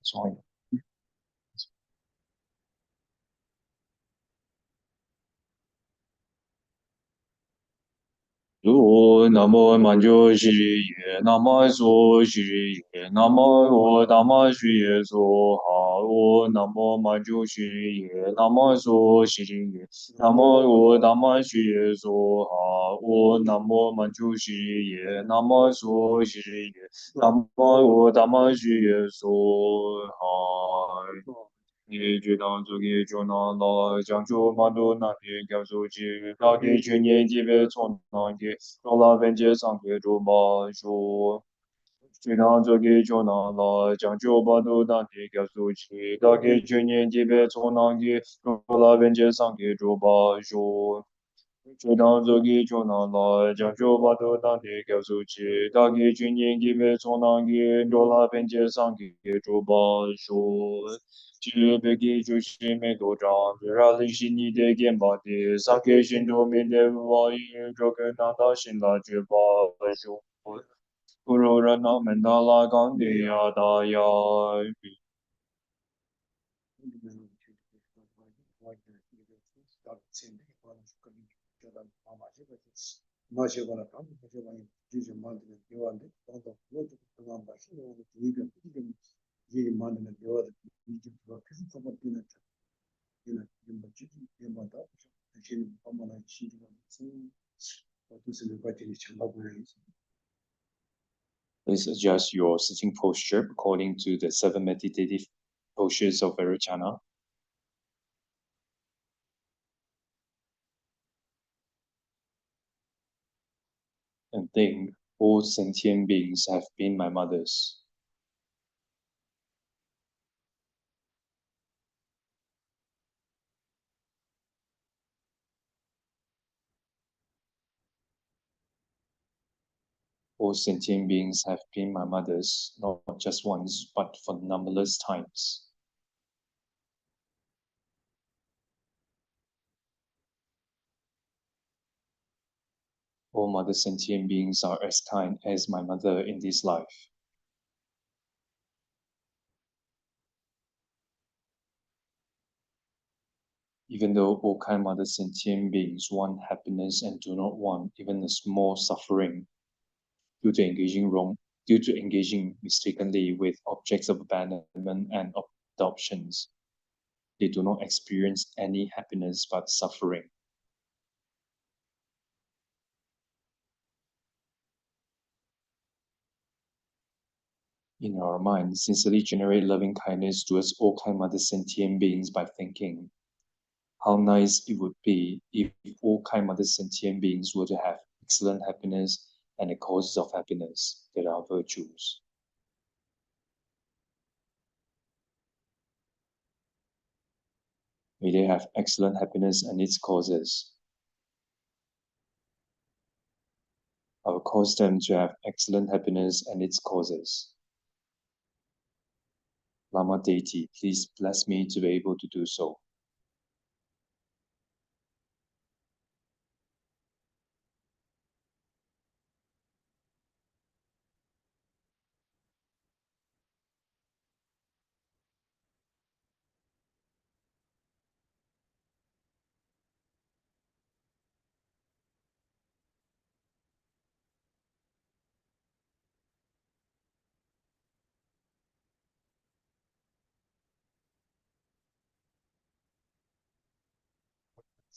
Sorry. Lu namo manjo shiri ye nama so shiri ye nama o dama shiri so ha o namo manjo shiri ye nama so shiri ye nama o dama shiri so ha o namo manjo shiri ye nama so shiri ye nama o dama shiri so ha 你知道这个就那了，讲究马路那边告诉去，那个去年级别从那个到那边街上去就嘛说，知道这个就那了，讲究马路那边告诉去，那个去年级别从那个到那边街上去就嘛说。知道这个就那了，讲究把头当地告诉去，大概去年级别从那个到那边街上去就把说。这边给就是没多长，然后是你的干巴的，上个星期没得我这个拿到新了就把说，不如让他们打拉钢的呀打呀。Please adjust your sitting posture according to the 7 meditative postures of Vairochana. And think, all sentient beings have been my mothers. All sentient beings have been my mothers, not just once, but for numberless times. All mother sentient beings are as kind as my mother in this life. Even though all kind mother sentient beings want happiness and do not want even a small suffering due to engaging mistakenly with objects of abandonment and adoptions, they do not experience any happiness but suffering. In our mind, sincerely generate loving kindness towards all kind mother sentient beings by thinking, how nice it would be if all kind mother sentient beings were to have excellent happiness and the causes of happiness that are virtues. May they have excellent happiness and its causes. I will cause them to have excellent happiness and its causes. Lama deity, please bless me to be able to do so.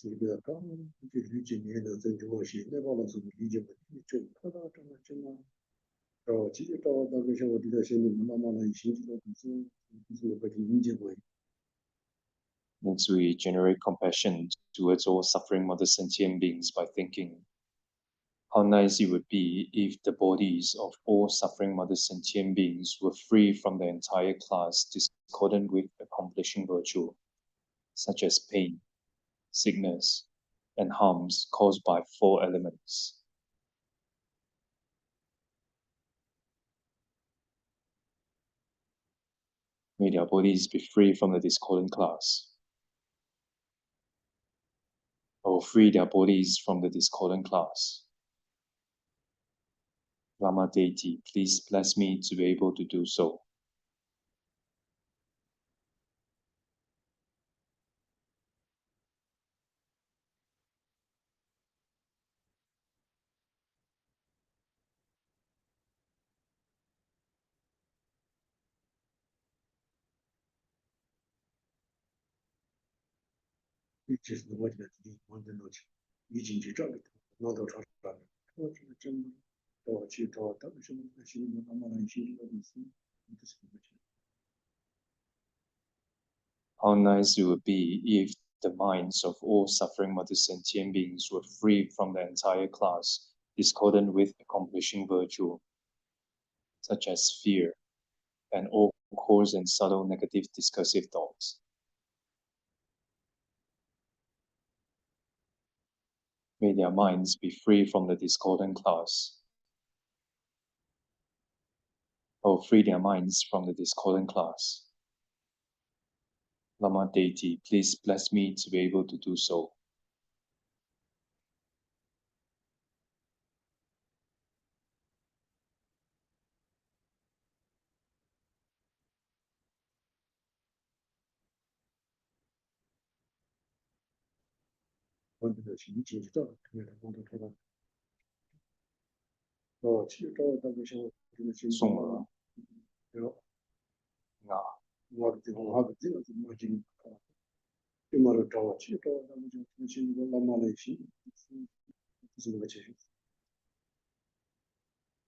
Next, we generate compassion towards all suffering mother sentient beings by thinking, how nice it would be if the bodies of all suffering mother sentient beings were free from the entire class discordant with accomplishing virtue, such as pain, sickness, and harms caused by 4 elements. May their bodies be free from the discordant class. Or free their bodies from the discordant class. Rama deity, please bless me to be able to do so. 一直是我的地方的东西，已经去找的，拿到超市了。我这个真找去找，到底什么心里慢慢的心里的意思，你这是不行。How nice it would be if the minds of all suffering mother sentient beings were free from the entire class discordant with accomplishing virtue, such as fear, and all coarse and subtle negative discursive thoughts. May their minds be free from the discordant class. Oh, free their minds from the discordant class. Lama deity, please bless me to be able to do so.我这个心已经去找，特别的工作出来。哦，去找到个像这个心中啊，有我的地方，我的这个怎么经啊？就嘛的找去找，那么就心里个慢慢的心，是那个情绪。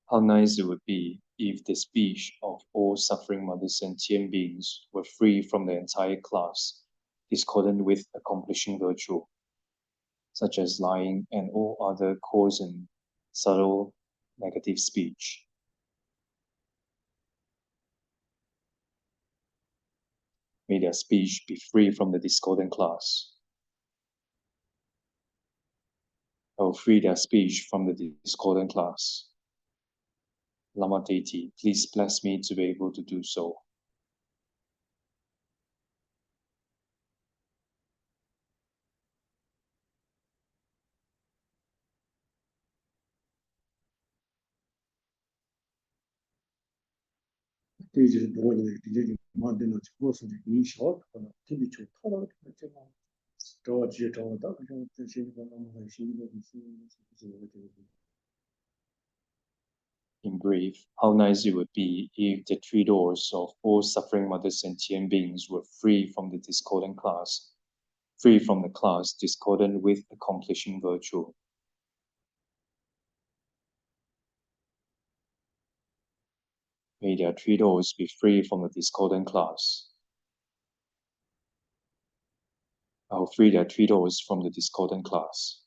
How nice it would be if the speech of all suffering mother sentient beings were free from the entire class, discordant with accomplishing virtue, such as lying and all other coarse and subtle negative speech. May their speech be free from the discordant class. Oh, free their speech from the discordant class. Lama deity, please bless me to be able to do so. Tejiri dōni tejiri mādi nā chī gōsō ni nī shāwa kāna tīmi chō tāra kā chī mā chāwa chī chāwa tā kā chāwa tā shī kā nā mā kā shī kā kā shī kā In brief, how nice it would be if the three doors of all suffering mother sentient beings were free from the discordant class, free from the class discordant with accomplishing virtue. May their three doors be free from the discordant class. I will free their three doors from the discordant class.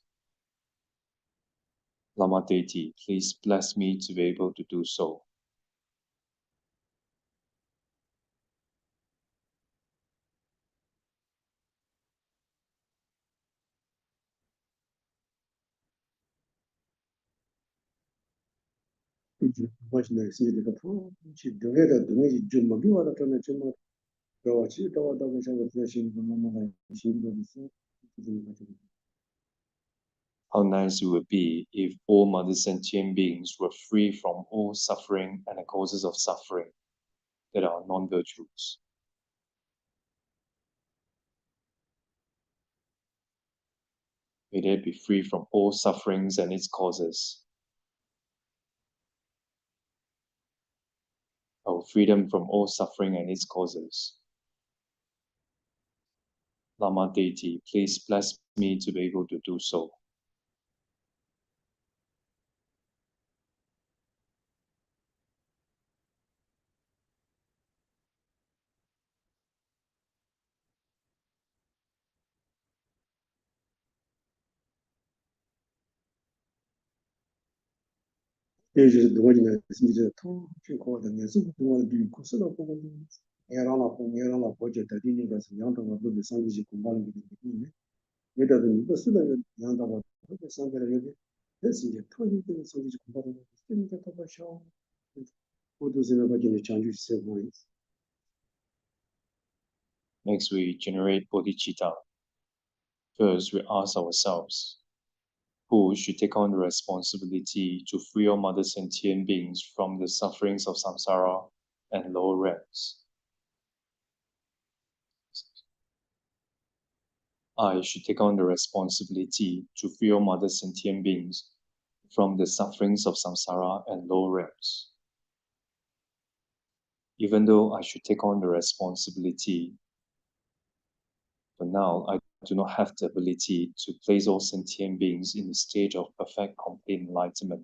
Lama deity, please bless me to be able to do so. tejiri mā chī nā sī kā tō chī dōngi dā dōngi jī jū mā bīwā dā tāna chī mā chāwa chī chāwa tā kā chāwa tā shī kā nā mā kā shī kā kā shī How nice it would be if all mother sentient beings were free from all suffering and the causes of suffering that are non-virtues. May they be free from all sufferings and its causes. Oh, freedom from all suffering and its causes. Lama deity, please bless me to be able to do so. tejiri dōngi nā sī kā tō chī kōwa dā ngā sū kā tōwa dā bī kū sū dā kō kō ngā rā nā pō chī tā tī nī kā sī yāng tā kā tō bī sāng jī kō mbā rā bī kī nī mē tā tō nī kā sū dā yāng tā kā tō bī sāng kā rā yō bī dā sī kā tō yī kā sāng jī kō mbā rā bī kī nī kā tā kā shā kō tō sī kā kā jī nī chāng jū sī kō yī. Next, we generate bodhicitta. First, we ask ourselves, who should take on the responsibility to free all mother sentient beings from the sufferings of samsara and lower realms? I should take on the responsibility to free all mother sentient beings from the sufferings of samsara and lower realms. Even though I should take on the responsibility, for now I do not have the ability to place all sentient beings in the state of perfect complete enlightenment.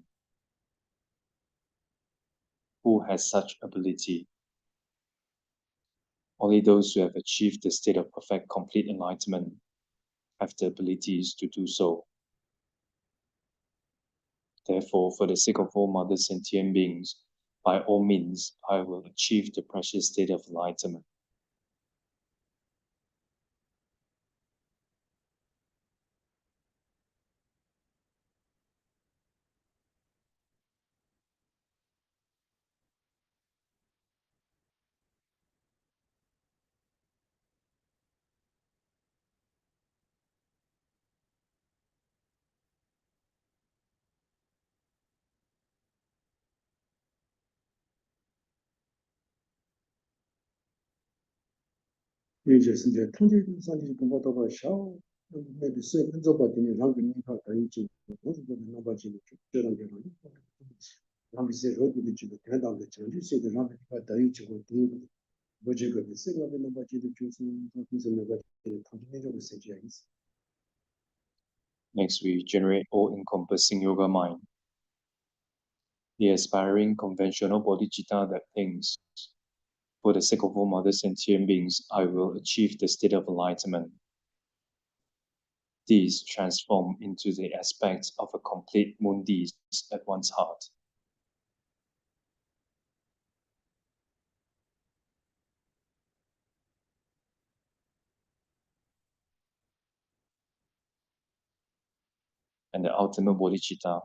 Who has such ability? Only those who have achieved the state of perfect complete enlightenment have the abilities to do so. Therefore, for the sake of all mother sentient beings, by all means, I will achieve the precious state of enlightenment. 이제 이제 통제 산지 공부하다가 샤워 maybe 세 번째 받더니 랑그니까 다이지 무슨 나바지 저런 데는 랑비세 로드도 지도 대단한데 전지 세계 랑그니까 다이지고 되고 뭐지가 세가 되는 바지도 주신 무슨 내가 통제적으로 세지 않았어. Next, we generate all-encompassing yoga mind, the aspiring conventional bodhicitta that thinks, for the sake of all mother sentient beings, I will achieve the state of enlightenment. These transform into the aspects of a complete mundis at one's heart. And the ultimate bodhicitta,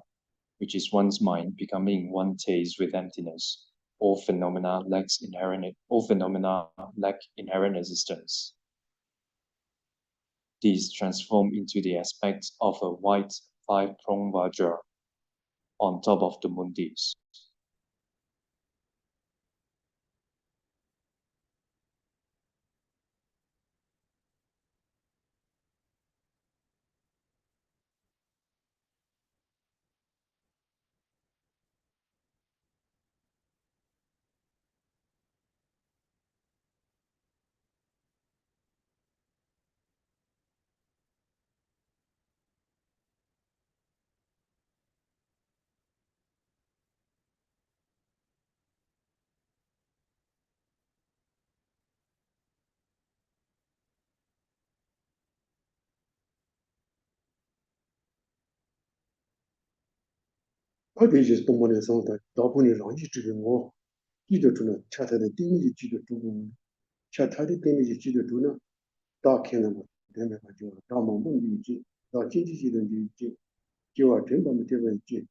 which is one's mind becoming one taste with emptiness. All phenomena lack inherent existence. These transform into the aspects of a white five-pronged vajra on top of the mundis. 어디 이제 동문에서 다분히 랑지 주고 기도 주는 차타의 데미지 기도 주고 차타의 데미지 기도 주는 다 캐는 거 되면 가지고 다 몸은 이제 다 진지지는 이제 교와 전반에 되면 이제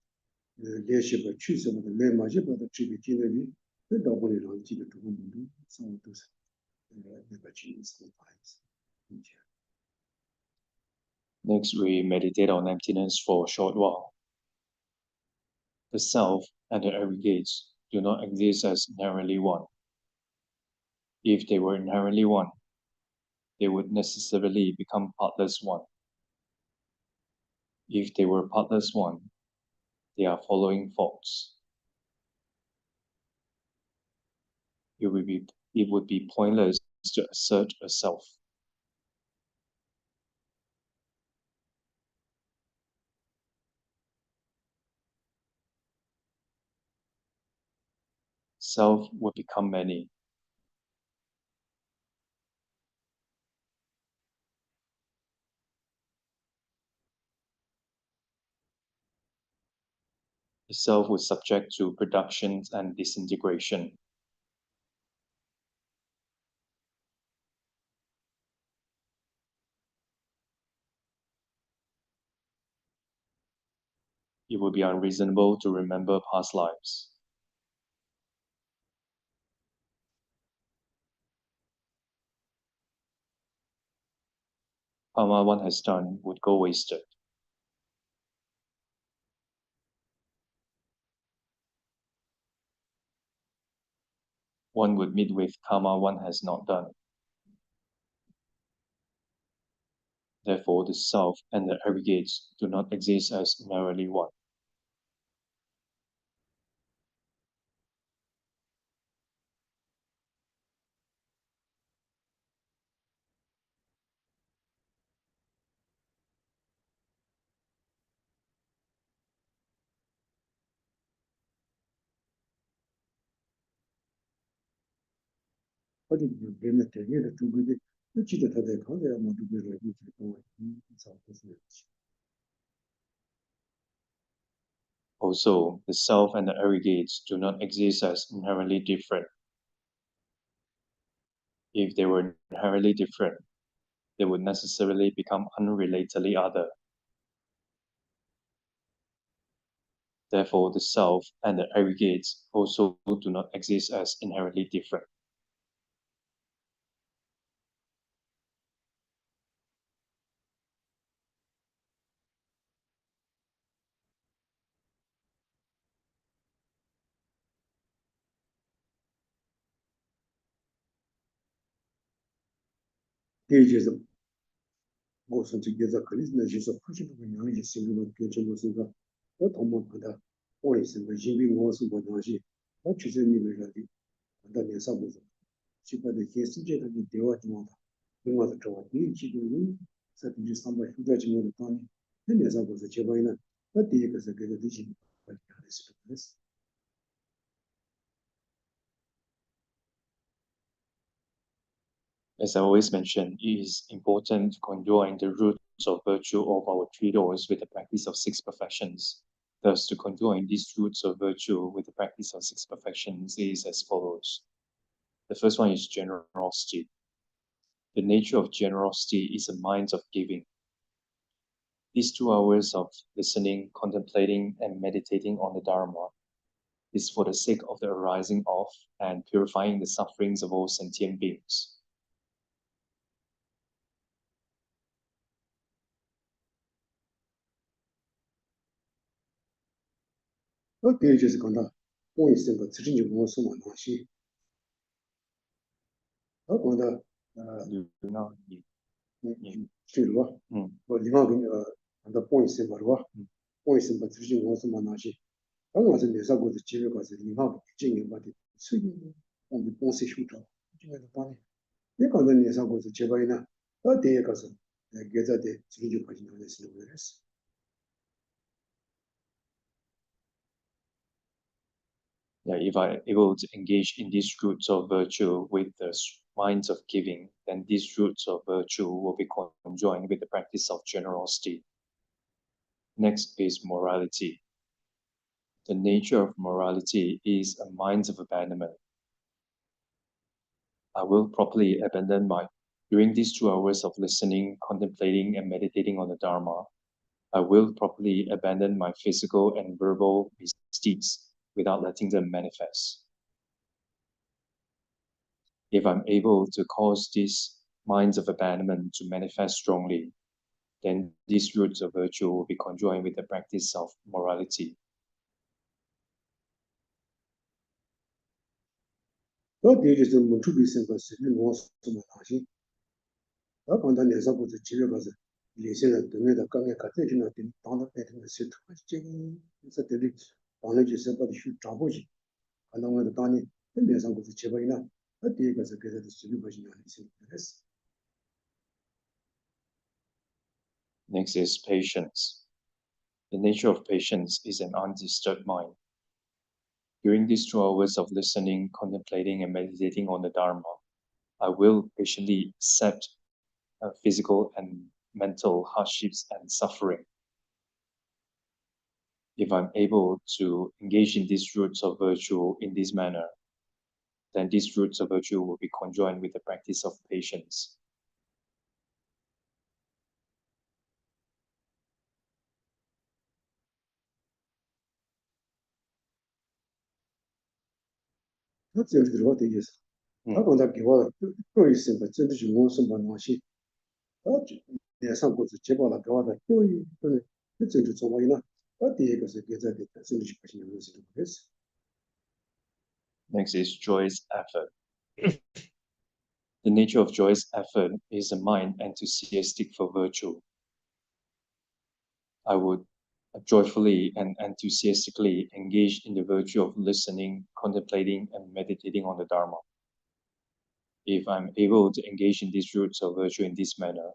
레시버 취소부터 레마지부터 지비 지내니 그 다분히 랑지도 주고 문도 상도 내가 지는 스타일스 이제 Next, we meditate on emptiness for a short while. The self and the aggregates do not exist as inherently one. If they were inherently one, they would necessarily become partless one. If they were partless one, they are following faults. It would be pointless to assert a self. Self would become many. The self was subject to production and disintegration. It would be unreasonable to remember past lives. Karma one has done would go wasted. One would meet with karma one has not done. Therefore, the self and the aggregates do not exist as inherently one. 어디 되면 되게 두 개의 그치도 다 되고 내가 모두 그걸 이렇게 Also, the self and the aggregates do not exist as inherently different. If they were inherently different, they would necessarily become unrelatedly other. Therefore, the self and the aggregates also do not exist as inherently different. 대제에서 무슨 지게자 그리스나 지서 푸시는 영향이 생기는 결정로서가 더 도모하다 오이스 뭐 진비 무엇을 보다시 뭐 주제님을 가지 간단히 사보자 시바데 계수제의 대화 중하다 그것도 좋아 이 지금은 사실 삼바 휴대전화를 통해 내내서 보자 제바이나 어디에 가서 그게 되지 발견했을 As I always mention, it is important to conjoin the roots of virtue of our three doors with the practice of six perfections. Thus, to conjoin these roots of virtue with the practice of six perfections is as follows. The first one is generosity. The nature of generosity is a mind of giving. These 2 hours of listening, contemplating, and meditating on the Dharma is for the sake of the arising of and purifying the sufferings of all sentient beings. 대제에서 간다 오이스 뭐 지진이 무엇을 만나시 간다 줄와 뭐 리마긴 간다 포인트 말와 포인트 뭐 지진이 무엇을 만나시 당와서 내사고도 집에 가서 리마고 진행 받이 수익이 우리 공시 휴죠 중에서 방에 내가 내사고도 제바이나 어디에 가서 계좌대 지금 가진 거 있으면 그랬어 Yeah, if I'm able to engage in these roots of virtue with the minds of giving, then these roots of virtue will be conjoined with the practice of generosity. Next is morality. The nature of morality is a mind of abandonment. I will properly abandon during these 2 hours of listening, contemplating, and meditating on the Dharma, I will properly abandon my physical and verbal misdeeds without letting them manifest. If I'm able to cause these minds of abandonment to manifest strongly, then these roots of virtue will be conjoined with the practice of morality. 대제에서 뭐 주비 생각을 무엇을 만나시 간다 내사고도 집에 가서 리세가 등에다 강에 같이 지나든 당도 때는 세트 지금 그래서 되게 방에지 세바도 휴 잡고지 간다면 당이 내사고도 제바이나 어디에 가서 그래도 집에 가시냐 했어 Next is patience. The nature of patience is an undisturbed mind. During these 2 hours of listening, contemplating, and meditating on the Dharma, I will patiently accept physical and mental hardships and suffering. If I'm able to engage in these roots of virtue in this manner, then these roots of virtue will be conjoined with the practice of patience. 그래서 예를 들어 되겠어 간다 기와 또 있으면 진짜 무엇을 만나시 내사고도 제바라 가와다 또 이거는 진짜 정말이나 어디에 가서 계좌대 진짜 가시냐 그랬어 Next is joyous effort. The nature of joyous effort is a mind enthusiastic for virtue. I would joyfully and enthusiastically engage in the virtue of listening, contemplating, and meditating on the Dharma. If I'm able to engage in these roots of virtue in this manner,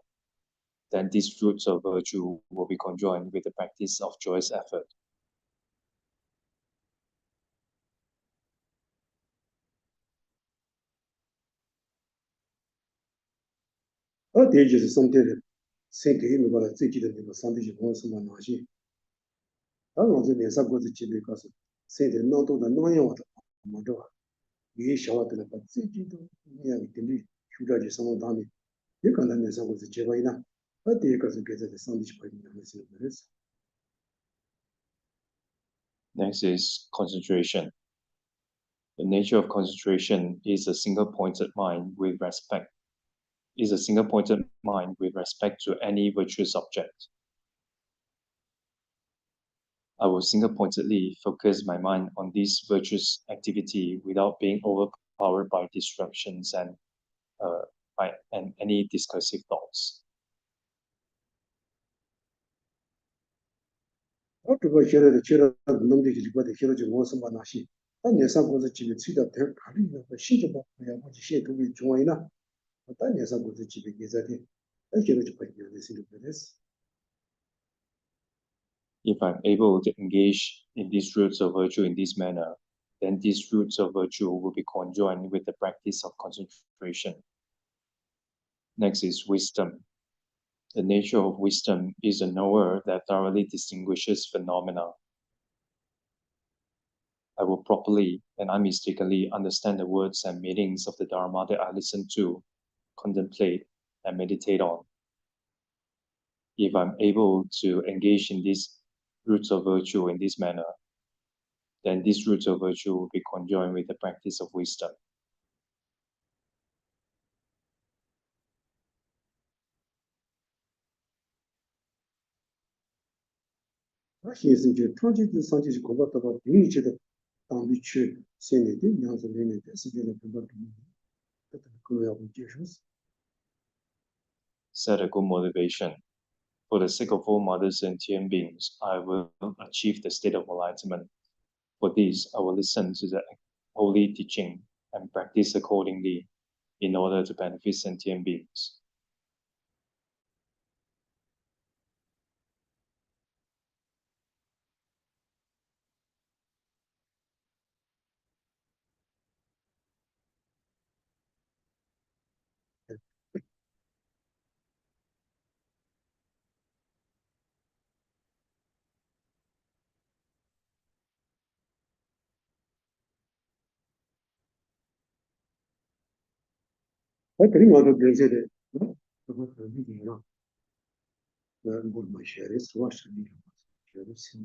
then these roots of virtue will be conjoined with the practice of joyous effort. 第一就是上帝的，身体那个最基的那个上帝是我什么东西？我这脸上过去基本告诉，身体脑多的脑样的，么着，也小的了，把最基的那样的力，修着就什么当的，也可能脸上过去结果呢，第一个是给这个上帝去回应的是不是？ Next is concentration. The nature of concentration is a single-pointed mind with respect to any virtuous object. I will single-pointedly focus my mind on this virtuous activity without being overpowered by distractions and any discursive thoughts. 这个现在的接着弄的里边的现在就我什么那些，年上过去基本吹到太卡里了，现在吧，我就现在都给中完了，年上过去基本也在的，现在就不一样的是不是？ If I'm able to engage in these roots of virtue in this manner, then these roots of virtue will be conjoined with the practice of concentration. Next is wisdom. The nature of wisdom is a knower that thoroughly distinguishes phenomena. I will properly and unmistakably understand the words and meanings of the Dharma that I listen to, contemplate, and meditate on. If I'm able to engage in these roots of virtue in this manner, then these roots of virtue will be conjoined with the practice of wisdom. 先生就长期的上就是恐怕到了第一期的当地去现在的样子里面的时间的恐怕比更要会接受。Set a good motivation. For the sake of all mother sentient beings, I will achieve the state of enlightenment. For this, I will listen to the holy teaching and practice accordingly in order to benefit sentient beings. 这里我都了解的，这个很理解了，我们学的是我生理，学的是。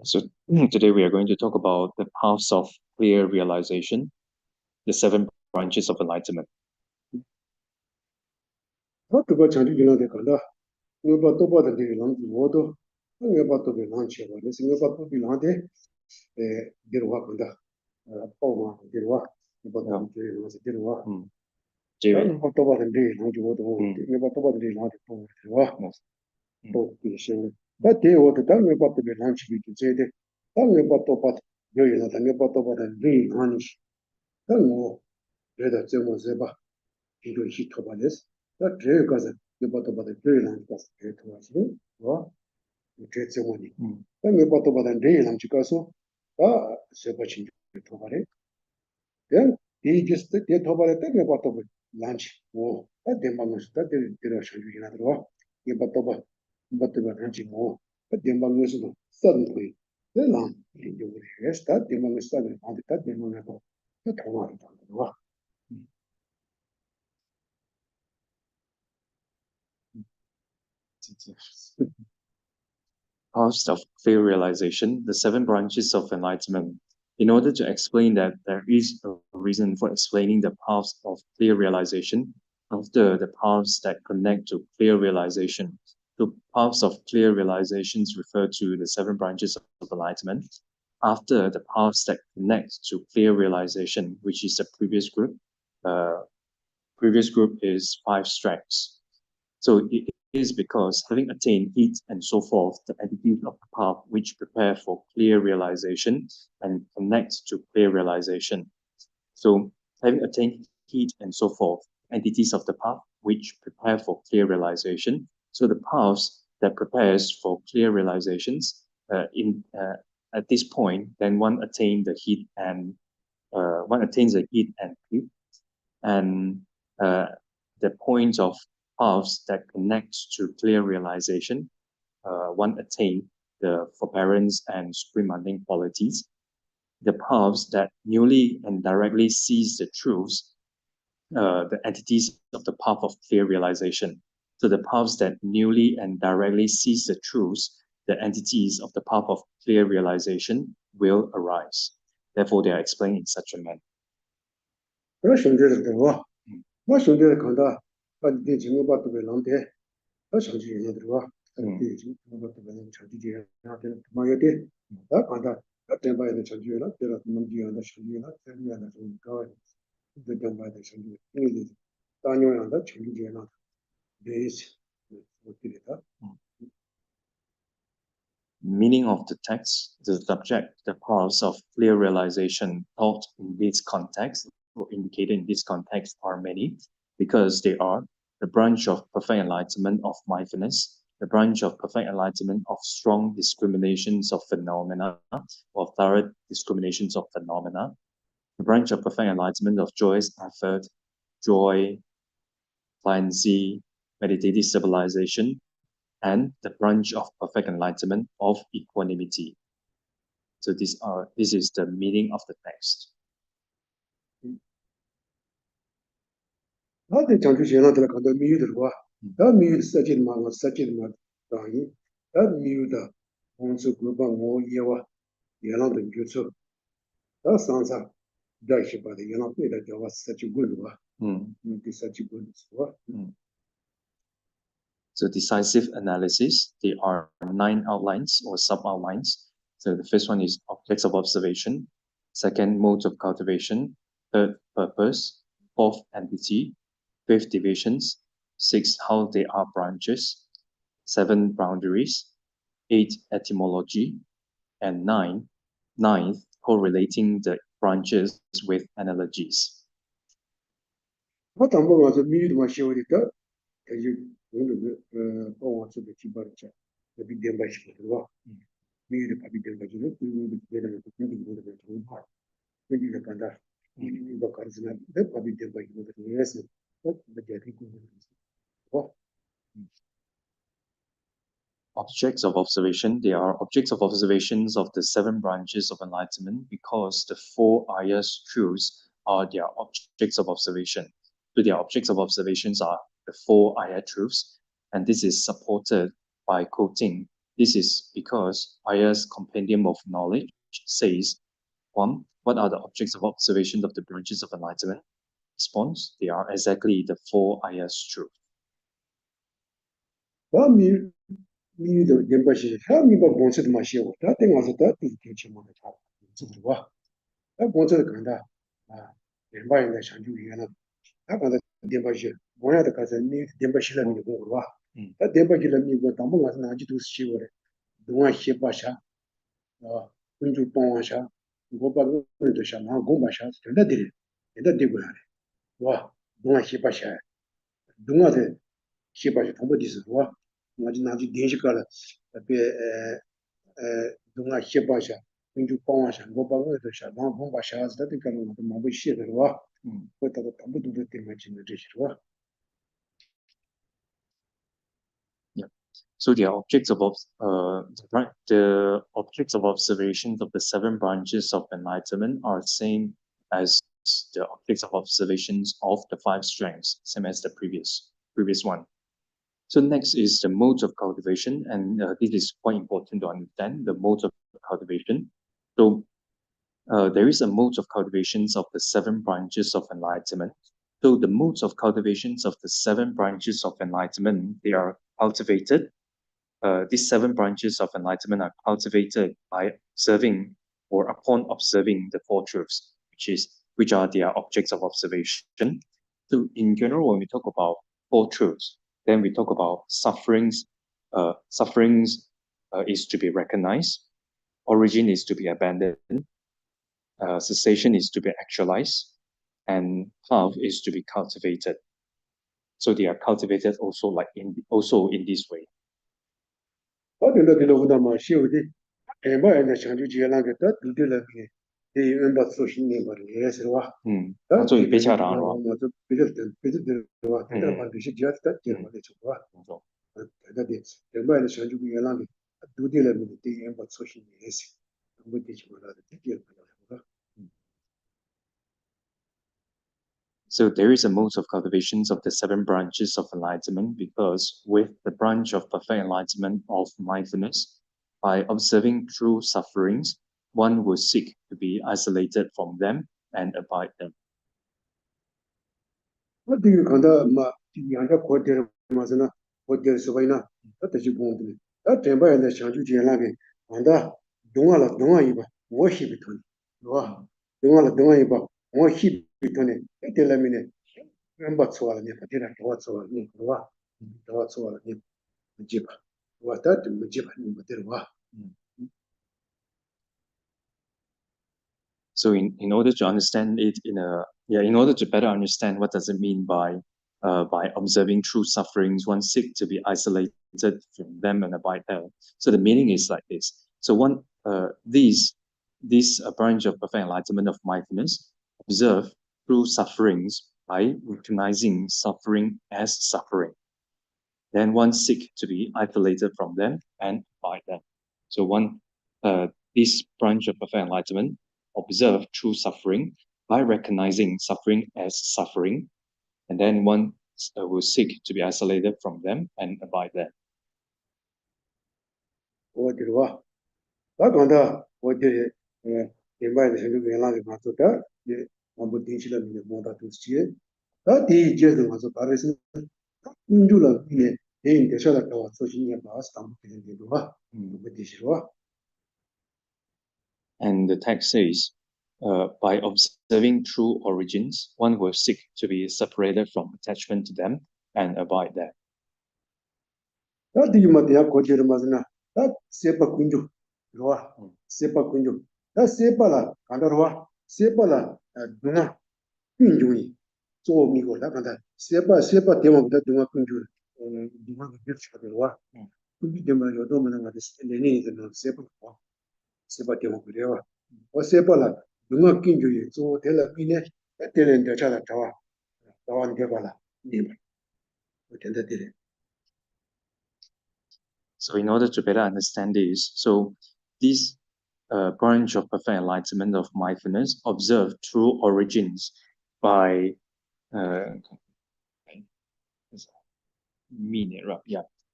So today we are going to talk about the paths of clear realization, the 7 branches of enlightenment. 这个讲的原来的讲的，我把多把的这个人我都，我把多给人去了，但是我把多给人的，比如话讲的，包嘛，比如话，我把多给人是比如话，我把多把的这个人就我都，我把多把的这个人就包，是吧？包给些，那对我的当我把多给人去就这的，当我把多把有人，当我把多把的这个人去，当我觉得这么是吧？这个是托巴的是。那这个是你把它把它这样子给托下去，是吧？这怎么的？那你把它把它这样去告诉是不清楚托巴的，这第一就是这托巴的，这个把它把拦起，那电办公室这上去那对吧？你把它拦起那电办公室的三回，这样你就会学习，他电办公室的他电办公室那头发是这样的，对吧？Paths of clear realization, the 7 branches of enlightenment. In order to explain that there is a reason for explaining the paths of clear realization after the paths that connect to clear realization. The paths of clear realizations refer to the 7 branches of enlightenment. After the paths that connect to clear realization, which is the previous group, is 5 strengths. So it is because having attained heat and so forth, the entities of the path which prepare for clear realization and connect to clear realization. So having attained heat and so forth, entities of the path which prepare for clear realization. So the paths that prepares for clear realizations at this point, then one attains the heat and heat and the point of paths that connect to clear realization. One attain the forbearance and supreme mundane qualities. The paths that newly and directly seize the truths, the entities of the path of clear realization. So the paths that newly and directly seize the truths, the entities of the path of clear realization will arise. Therefore, they are explained in such a manner. Meaning of the text, the subject, the paths of clear realization taught in this context, or indicated in this context, are many, because they are the branch of perfect enlightenment of mindfulness, the branch of perfect enlightenment of strong discriminations of phenomena, or thorough discriminations of phenomena, the branch of perfect enlightenment of joyous effort, joy, pliancy, meditative civilization, and the branch of perfect enlightenment of equanimity. So this is the meaning of the text. So decisive analysis, there are 9 outlines or sub-outlines. So the first one is objects of observation, second, modes of cultivation, third, purpose, fourth, entity, fifth, divisions, six, how they are branches, 7, boundaries, 8, etymology, and ninth, correlating the branches with analogies. Objects of observation, they are objects of observations of the 7 branches of enlightenment because the 4 ayahs truths are their objects of observation. So their objects of observations are the 4 ayah truths, and this is supported by quoting. This is because Ayah's Compendium of Knowledge says, 1. What are the objects of observation of the branches of enlightenment? Response, they are exactly the 4 ayahs truth. So the objects of the objects of observation of the 7 branches of enlightenment are same as the objects of observations of the 5 strengths, same as the previous one. So next is the modes of cultivation, and this is quite important to understand the modes of cultivation. So there is a mode of cultivations of the 7 branches of enlightenment. So the modes of cultivations of the 7 branches of enlightenment, they are cultivated. These 7 branches of enlightenment are cultivated by observing or upon observing the 4 truths, which are their objects of observation. So in general, when we talk about 4 truths, then we talk about sufferings. Sufferings is to be recognized. Origin is to be abandoned. Cessation is to be actualized. And path is to be cultivated. So they are cultivated also in this way. remember social neighbor, yes, that's what you pitch out on. So there is a mode of cultivations of the 7 branches of enlightenment, because with the branch of perfect enlightenment of mindfulness, by observing true sufferings, one will seek to be isolated from them and abide them. What do you conduct? Yanga quarter Mazana, what there is Savina, that is you want to. That temper and the Shanju Jianagi, and that Dungala Dungaiba, worship between. Dungala Dungaiba, worship between it. Tell me, remember Swala, Nepatina, whatsoever, whatsoever, Jiba. What that Jiba, Materwa. So in order to understand it in order to better understand what does it mean by observing true sufferings, one seek to be isolated from them and abide there. So the meaning is like this. So one this branch of perfect enlightenment of mindfulness observe true sufferings by recognizing suffering as suffering. Then one seek to be isolated from them and abide them. So one this branch of perfect enlightenment observe true suffering by recognizing suffering as suffering, and then one will seek to be isolated from them and abide there. What did what? What did invite the Matuta? Ambutilla in the Moda to see it. That is just the ones of Paris. Indula in the Shada Tower, so she never asked them to do with this. And the text says, by observing true origins, one will seek to be separated from attachment to them and abide there. That do you Matia Kojer Mazana? That Sepa Kunju, Roa, Sepa Kunju. That Sepala, Kandarwa, Sepala, Duna, Kunjui. So Miko, that Sepa Demo that Duma Kunju, Duma Gilchadua. Could be Dema Yodomana, the name of Sepa, Sepa Demo Gudeva. Or Sepala, Duma Kinju, so tell a minute, tell in the Chala Tower, Tawan Gavala, Nima. So in order to better understand this, so this branch of perfect enlightenment of mindfulness observe true origins by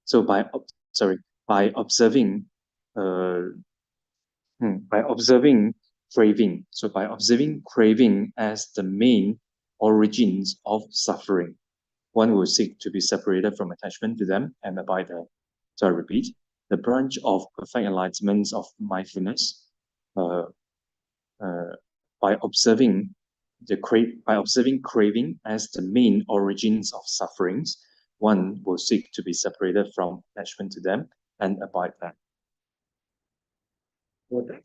So by observing craving. So by observing craving as the main origins of suffering, one will seek to be separated from attachment to them and abide there. So I repeat, the branch of perfect enlightenment of mindfulness, by observing craving as the main origins of sufferings, one will seek to be separated from attachment to them and abide there. The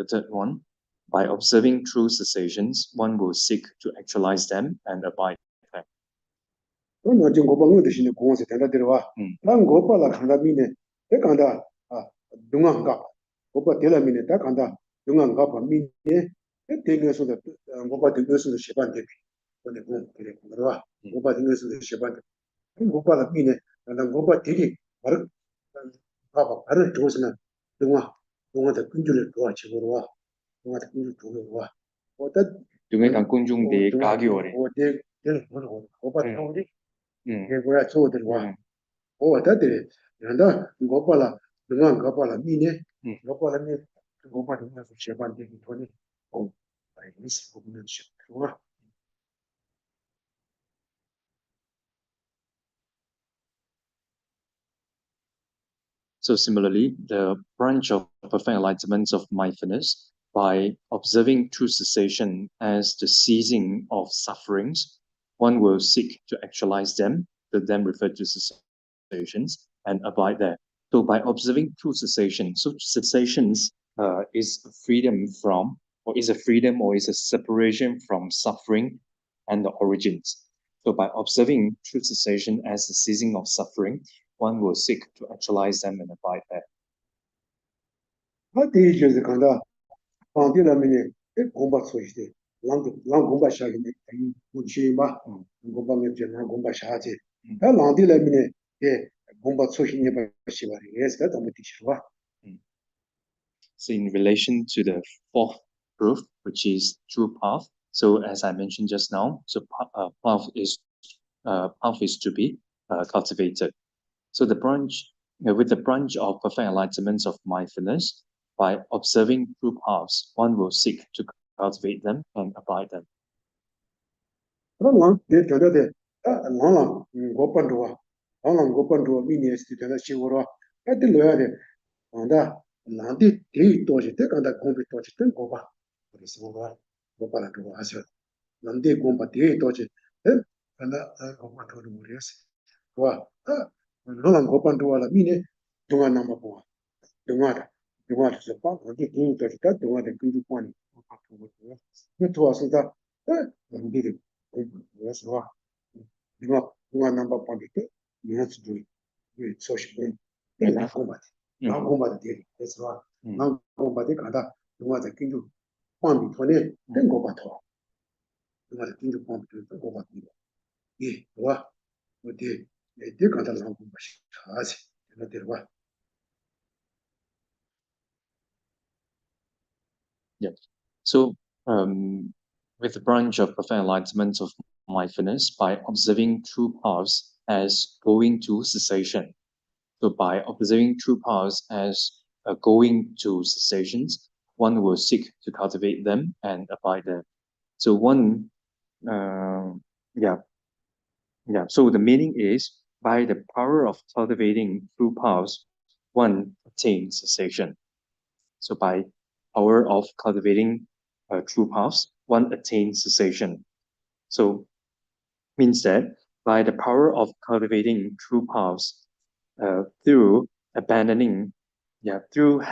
third one, by observing true cessations, one will seek to actualize them and abide there. Dungai kang kunjung de kagyo re. Oh, that is, and Gopala, the one Gopala Mine, Gopala Mine, Gopala Shaban taking 20. Oh, I miss ownership. So similarly, the branch of perfect enlightenment of mindfulness, by observing true cessation as the ceasing of sufferings, one will seek to actualize them, to them refer to cessations, and abide there. So by observing true cessation, so cessations is freedom from or is a freedom, or is a separation from suffering and the origins. So by observing true cessation as the ceasing of suffering, one will seek to actualize them and abide there. So in relation to the fourth proof, which is true path. So as I mentioned just now, so path is to be cultivated. So the branch, with the branch of perfect enlightenment of mindfulness, by observing true paths, one will seek to cultivate them and abide them. Yeah. So with the branch of perfect enlightenment of mindfulness, by observing true paths as going to cessation. So by observing true paths as going to cessations, one will seek to cultivate them and abide them. So one, yeah. So the meaning is, by the power of cultivating true paths, one attains cessation. So by power of cultivating true paths, one attains cessation. So means that by the power of cultivating true paths, through abandoning, through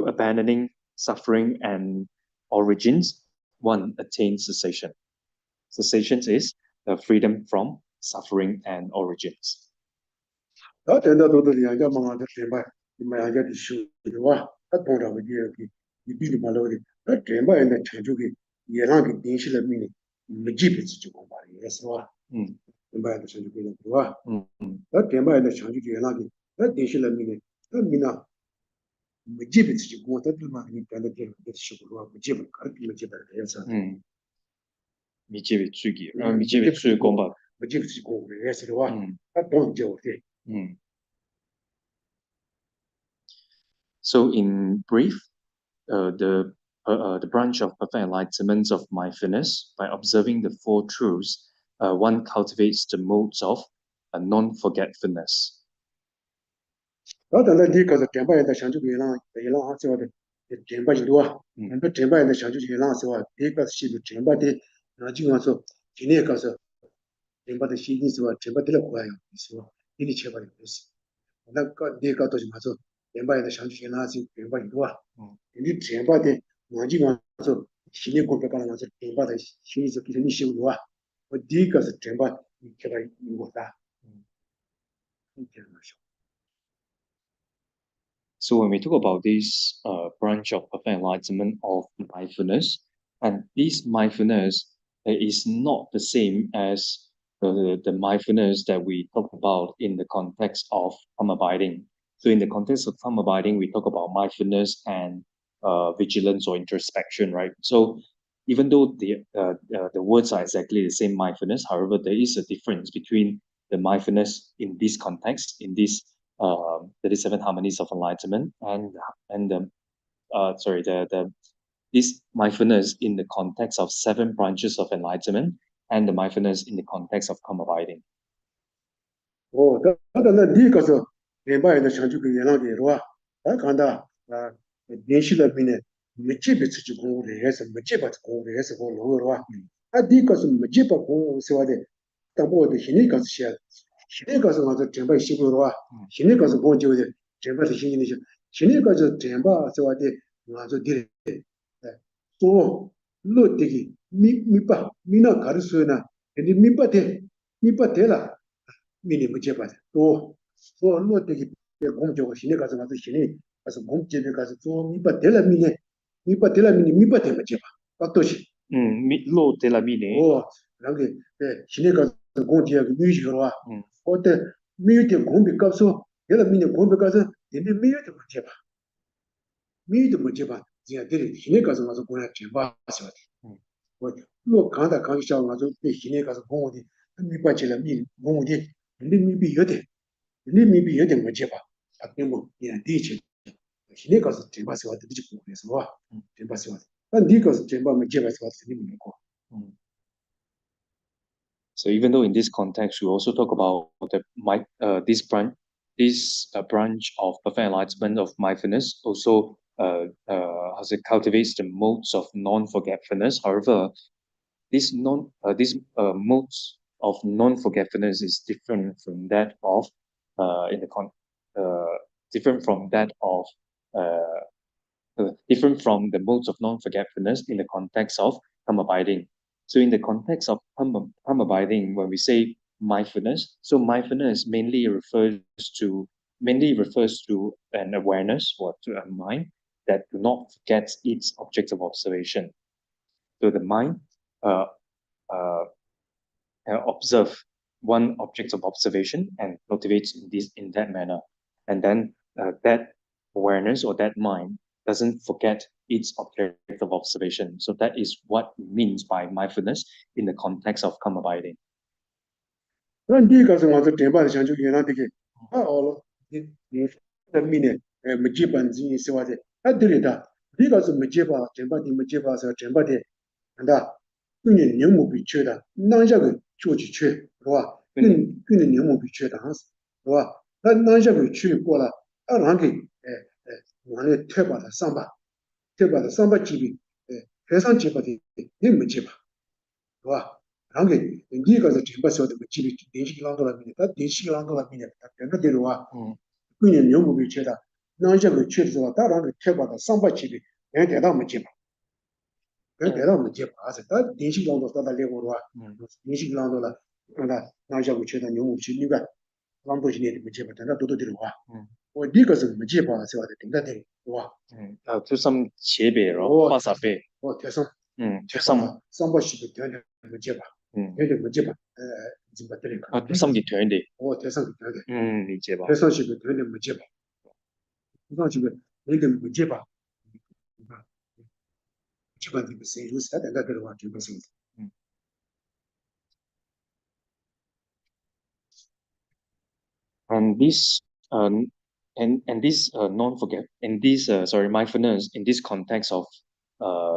abandoning suffering and origins, one attains cessation. Cessation is freedom from suffering and origins. So in brief, the branch of perfect enlightenment of mindfulness, by observing the Four Truths, one cultivates the modes of non-forgetfulness. So when we talk about this branch of perfect enlightenment of mindfulness, and this mindfulness is not the same as the mindfulness that we talk about in the context of calm abiding. So in the context of calm abiding, we talk about mindfulness and vigilance or introspection, right? So even though the words are exactly the same mindfulness, however, there is a difference between the mindfulness in this context, in this 37 harmonies of enlightenment, and this mindfulness in the context of 7 branches of enlightenment, and the mindfulness in the context of calm abiding. 또 로되기 미바 미나 가르소나 근데 미바데라 미니 뭐제바 또 로되기 공적으로 신에 가서 신이 가서 공제에 가서 또 미바데라 미니 미바데 뭐제바 박도시 lo de la mine. 그게 신에 가서 공제하고 뮤직으로 와 어때 뮤직 공비 값서 얘가 미니 공비 가서 근데 뮤직 뭐제바 뮤직 뭐제바 제가 들이 신에 가서 고려 제바 뭐 가다 가기 시작하고 나서 신에 가서 공원이 미바지라 공원이 근데 미비 여대 뭐 제바 앞에 뭐 그냥 뒤치 신에 가서 제바서 왔다 뒤치 그래서 와 제바서 왔다 니 가서 제바 뭐 제바서 왔다 니 뭐고 So even though in this context we also talk about this branch of perfect enlightenment of mindfulness also as it cultivates the modes of non-forgetfulness. However, these modes of non-forgetfulness is different from that of different from that of different from the modes of non-forgetfulness in the context of calm abiding. So in the context of calm abiding, when we say mindfulness, so mindfulness mainly refers to an awareness or to a mind that do not forget its object of observation. So the mind uh, uh, observe one object of observation and cultivates in that manner, and then that awareness or that mind doesn't forget its object of observation. So that is what it means by mindfulness in the context of calm abiding. 那가서 와서 대바를想就原来되게 알로 니 미네 뭐 기반지 세와데 들이다 니 가서 뭐 제바 제바디 뭐 제바서 제바데 한다 그니 너무 비춰다 남자가 조지 최 그와 그니 너무 비춰다 하스 그와 나 남자가 취过了 让给원래 퇴바다 삼바 집이 회상 집어디 니 집어 그와 랑게 니가서 집어서도 집이 대식랑도라 미니다 대식랑도라 미니다 된다 데로와 그니 너무 비춰다 남자가 취해서 다른 퇴바다 삼바 집이 대다 뭐 집어 대다 뭐 집어 아서 다 대식랑도 다다 레고로와 대식랑도라 그러나 남자가 취해다 너무 비니가 랑도시네 뭐 집어 된다 도도 데로와 니가서 뭐 집어 아서 된다 데로와 to some 제배, 화사배. 대성 to some 삼바시도 되는 뭐 집어 되는 뭐 집어 집어 드릴까 to some 되는데. 대성 되는 이 제바. 대성시도 되는 뭐 집어 대성시도 되는 뭐 집어 집어도 세우스다 내가 들어와 집어 세우스 And this and this non-forget and this mindfulness in this context of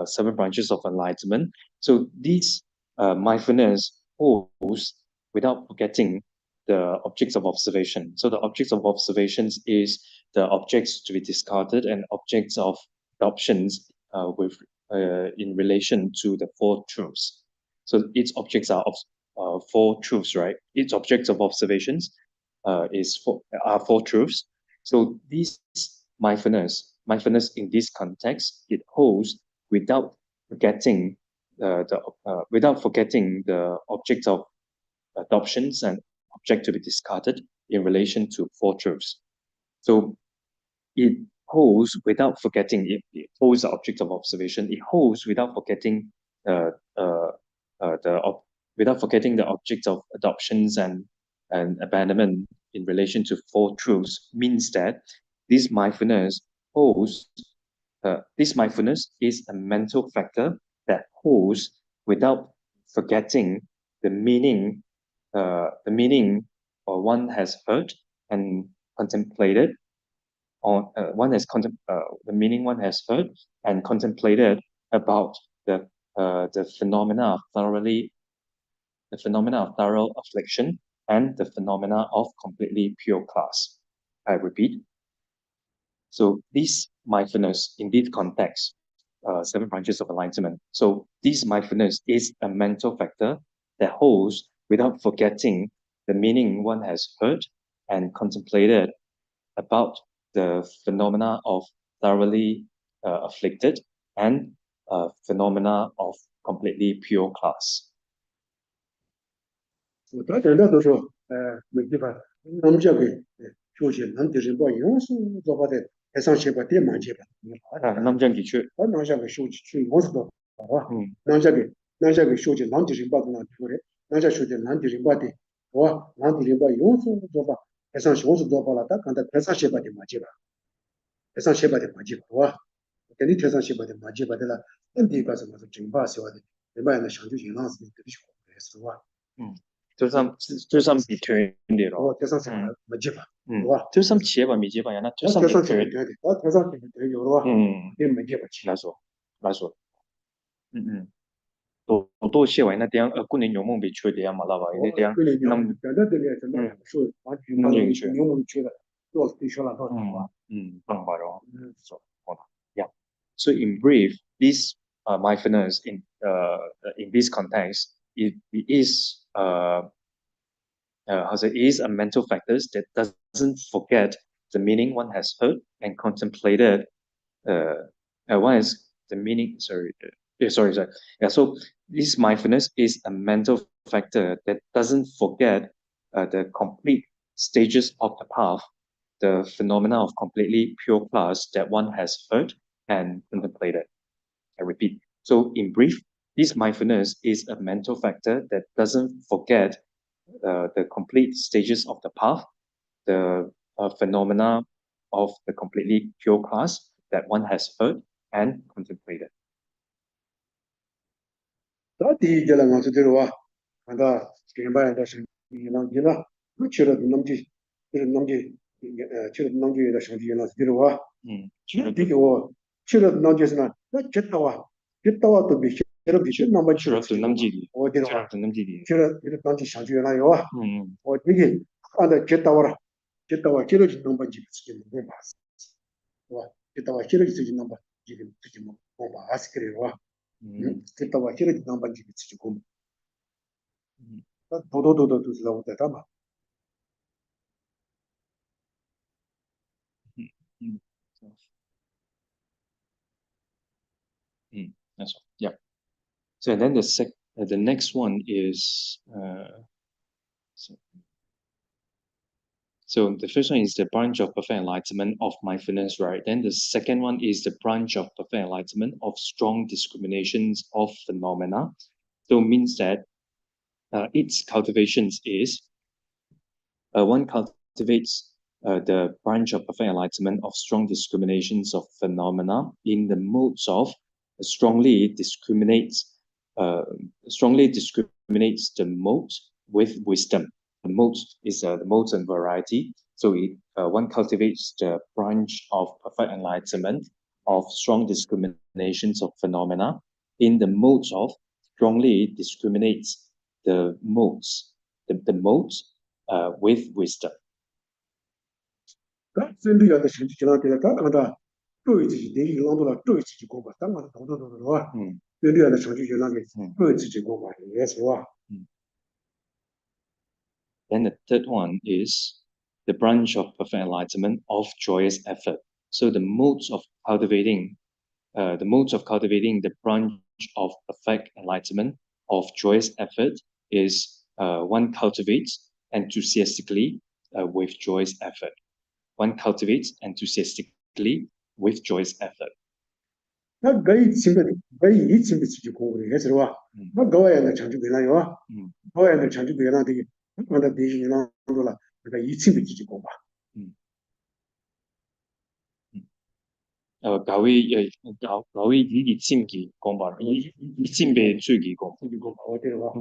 seven branches of enlightenment. So this mindfulness holds without forgetting the objects of observation. So the objects of observations is the objects to be discarded and objects of adoptions with in relation to the four truths. So its objects are four truths, right? Its objects of observations are four truths. So this mindfulness in this context, it holds without forgetting without forgetting the objects of adoptions and object to be discarded in relation to four truths. So it holds without forgetting it holds the object of observation. It holds without forgetting uh, uh, without forgetting the objects of adoptions and abandonment in relation to four truths means that this mindfulness holds this mindfulness is a mental factor that holds without forgetting the meaning or one has heard and contemplated on the meaning one has heard and contemplated about the phenomena of thorough affliction and the phenomena of completely pure class. I repeat. So this mindfulness in this context, seven branches of enlightenment. So this mindfulness is a mental factor that holds without forgetting the meaning one has heard and contemplated about the phenomena of thoroughly afflicted and phenomena of completely pure class. 大家都说，没地方，我们这个休息，能的人把用是做法的，还上去把电忙去吧，nam jang ki chue. 能这个休息去用是多，啊，能这个休息，能的人把那做的，能这休息，能的人把的，哇，能的人把用是做法，还上去用是做法了，他刚才还上去把的忙去吧，还上去把的忙去吧，哇，跟你还上去把的忙去吧的了，问题干什么是真把是吧的，另外呢，想就行了，是的，是吧？是吧？就some between 的咯。我上去没去吧，是吧？就some 切吧，没切吧，那就我 some 上去 between. 对的，我上去对有了，你没去吧？来说，多写完那点过年有梦被缺的呀嘛，那吧，那点nam 真的对的，真的是把nam jang chue. 牛梦去的，做对学了多少啊？棒吧咯。So, hold on. Yeah. So in brief, this mindfulness in this context, it is how to say, is a mental factor that doesn't forget the meaning one has heard and contemplated. One is the meaning. Sorry. Yeah. So this mindfulness is a mental factor that doesn't forget the complete stages of the path, the phenomena of completely pure class that one has heard and contemplated. I repeat. So in brief, this mindfulness is a mental factor that doesn't forget the complete stages of the path, the phenomena of the completely pure class that one has heard and contemplated. 到第一节了，我是这个话，看到明白的是你能记了，我去了能记，就是能记，去了能记的上级了，这个话，第一我去了能记是呢，那知道啊都必须，这必须那么去了，我这个话，去了能记上级了有啊，我这个按照知道了，去了就能把这个事情能把，是吧？知道啊，去了就自己能把这个事情能把是这个话。知道啊，去了就能把这个事情工，那都知道我在干嘛。That's all. Yeah. So then the next one is so the first one is the branch of perfect enlightenment of mindfulness, right? Then the second one is the branch of perfect enlightenment of strong discriminations of phenomena. So it means that its cultivations is one cultivates the branch of perfect enlightenment of strong discriminations of phenomena in the modes of strongly discriminates the mode with wisdom. The mode is the modes and variety. So one cultivates the branch of perfect enlightenment of strong discriminations of phenomena in the modes of strongly discriminates the modes, the modes with wisdom. 针对的身体上的，刚刚的注意自己，对于朗读了注意自己功法，刚刚的是吧？针对的身体上的注意自己功法也是吧？Then the third one is the branch of perfect enlightenment of joyous effort. So the modes of cultivating the branch of perfect enlightenment of joyous effort is one cultivates enthusiastically with joyous effort. One cultivates enthusiastically with joyous effort. 那个一清的自己功夫的也是吧？那高也能成就别人有啊？高也能成就别人的，那的电视上多了，那个一清的自己功法。搞一以前嘅講法，以前嘅最嘅講。我覺得話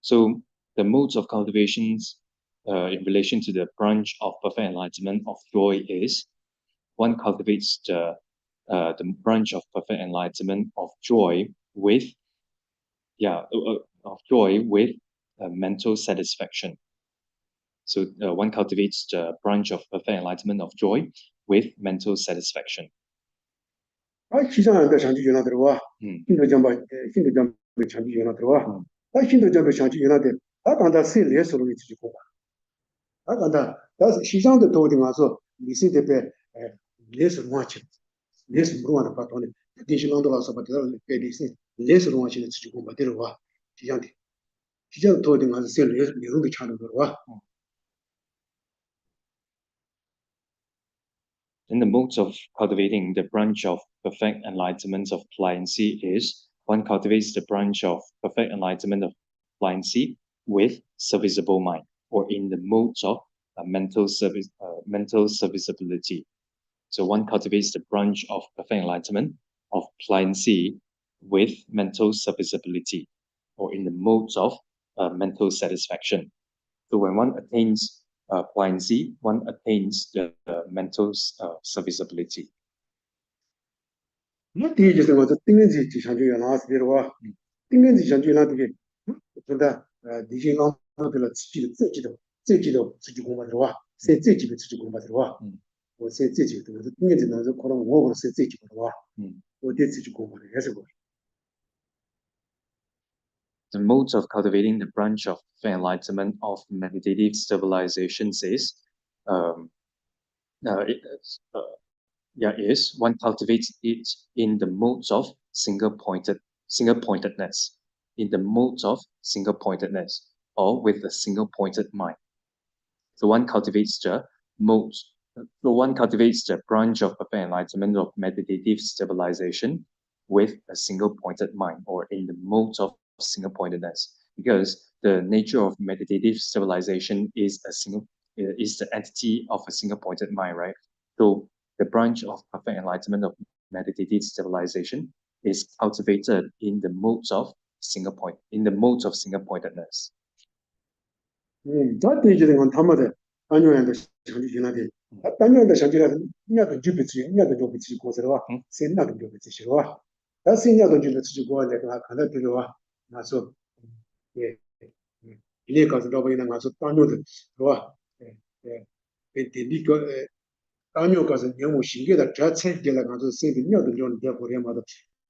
，So the modes of cultivations in relation to the branch of perfect enlightenment of joy is one cultivates the branch of perfect enlightenment of joy with mental satisfaction. So one cultivates the branch of perfect enlightenment of joy with mental satisfaction. 其实上在上去原来的话，新的讲被上去原来的话，新的讲被上去原来的，他讲的是历史的自己功法，他讲的，但是西上的头的话说，历史的被历史忘记了， less Bruana Patoni, additional dollars about the medicine, less launching it to Combaterwa, Chianti. She just told him as a sailor, the Ruby Channel. Then the modes of cultivating the branch of perfect enlightenment of pliancy is one cultivates the branch of perfect enlightenment of pliancy with serviceable mind, or in the modes of mental serviceability. So one cultivates the branch of perfect enlightenment of pliancy with mental serviceability, or in the modes of mental satisfaction. So when one attains pliancy, one attains the mental serviceability. Not the ages of the things to Shanju last year. Things Shanju Lanti, so that the on the Zigido, Sujukumawa, say Zigi Sujukumawa, or say Zigi, the things in the column over say Zigiwa, or did Sujukuma years ago. The modes of cultivating the branch of enlightenment of meditative stabilization is one cultivates it in the modes of single-pointedness, in the modes of single-pointedness, or with a single-pointed mind. So one cultivates the modes. So one cultivates the branch of perfect enlightenment of meditative stabilization with a single-pointed mind, or in the modes of single-pointedness, because the nature of meditative stabilization is the entity of a single-pointed mind, right? So the branch of perfect enlightenment of meditative stabilization is cultivated in the modes of single-pointedness. That is on Tamada, annual and the Shanti. Annual the Shanti, not the Jupiter, not the Jupiter Kosera, say not the Jupiter. That's in the Jupiter go and the Kanaka, so yeah. Because the way in the Tanu, the Tanu cousin, you should get a Jetsun, the same thing, the John Deborah mother.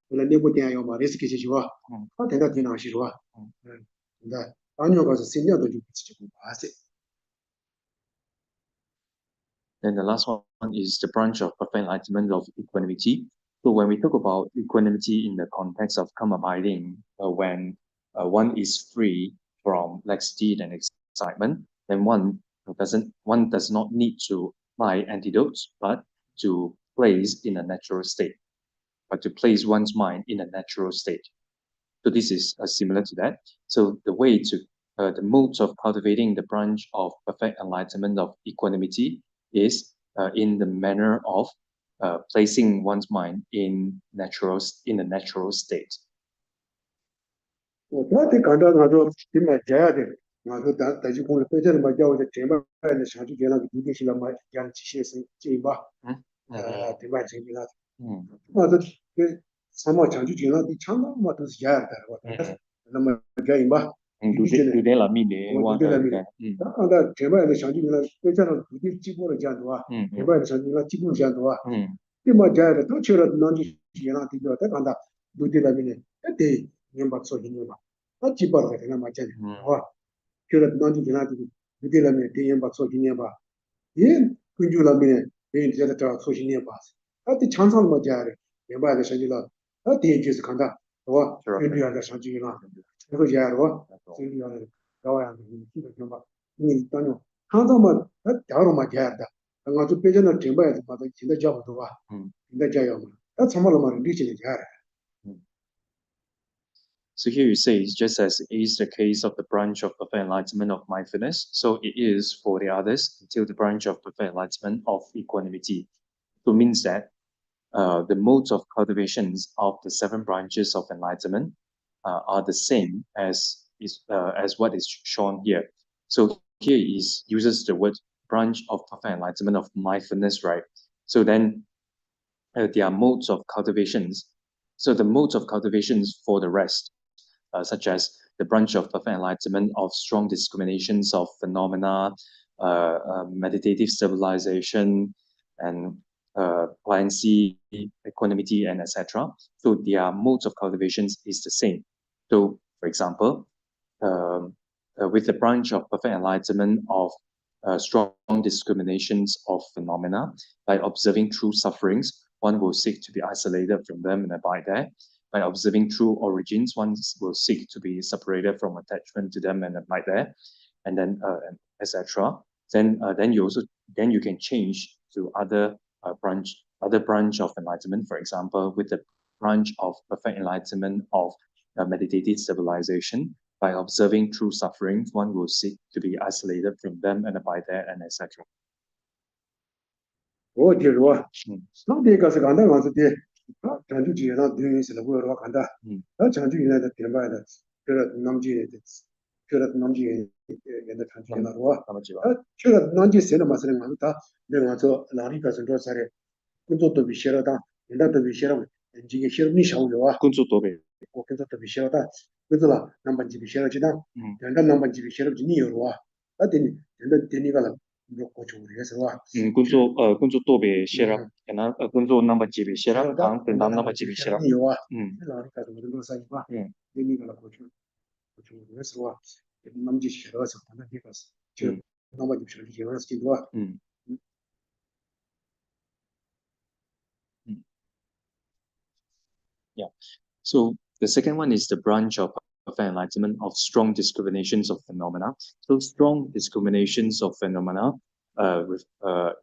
When I never did your risk is you are. What did that in Ashua? That Tanu was a senior to Jupiter. Then the last one is the branch of perfect enlightenment of equanimity. So when we talk about equanimity in the context of calm abiding, when one is free from laxity and excitement, then one does not need to buy antidotes, but to place in a natural state, but to place one's mind in a natural state. So this is similar to that. So the modes of cultivating the branch of perfect enlightenment of equanimity is in the manner of placing one's mind in a natural state. That kind of in my dad, that you want to put in my jaw with the chamber and the Shanti Gala, the Judicial of my young Chishis Chiba, the Magic Gila. Some much Chanju Gila, the Chamba, what was Yard, the Majima, Do they let me know? that chamber and the Shanti Gila, the general Chibu Jandua, the Shanti Chibu Jandua. The Major, the Torture of Nandi Gila, the Ganda, do the Lamine, a day. So he knew not cheaper than my general. Curate not to the Dilame, the Yamba so he never. Yen, could you love me? Being the other so he near pass. At the chance on Majari, Yamba the Shangila, not the ages conduct, or maybe on the Shangila. Never Yarwa, Silly on the Goa and the number. Mean Daniel. Handsome, that Daro Majarda. I want to pay another chamber as mother in the job of the war. In the Jayama. That's some of my reaching the Jara. So here you say, just as it is the case of the branch of perfect enlightenment of mindfulness, so it is for the others until the branch of perfect enlightenment of equanimity. So it means that the modes of cultivations of the 7 branches of enlightenment are the same as what is shown here. So here uses the word branch of perfect enlightenment of mindfulness, right? So then there are modes of cultivations. So the modes of cultivations for the rest, such as the branch of perfect enlightenment of strong discriminations of phenomena, meditative stabilization, and pliancy, equanimity, and etc. So their modes of cultivations is the same. So, for example, with the branch of perfect enlightenment of strong discriminations of phenomena, by observing true sufferings, one will seek to be isolated from them and abide there. By observing true origins, one will seek to be separated from attachment to them and abide there, and then etc. Then you can change to other branch of enlightenment. For example, with the branch of perfect enlightenment of meditative civilization. By observing true sufferings, one will seek to be isolated from them and abide there, and etc. Oh, dear, what? Not because I can't answer the Chanju not doing this in the world of Kanda. Chanju United Timber, Kurat Namji, Kurat Namji in the country. Kurat Namji Cinema Cinema, then also Laricas and Rosary, Kunzo to be shared down, and that to be shared, and Jiggy Nisha, Kunzo Tobe. Kunzo to be shared down, with the number Jibi shared down, and the number Jibi shared of Neo. I didn't, and then Tenivala. Kunzo Tobe Shera, and Kunzo number GB Shera, and number GB Shera. Yeah. So the second one is the branch of perfect enlightenment of strong discriminations of phenomena. So strong discriminations of phenomena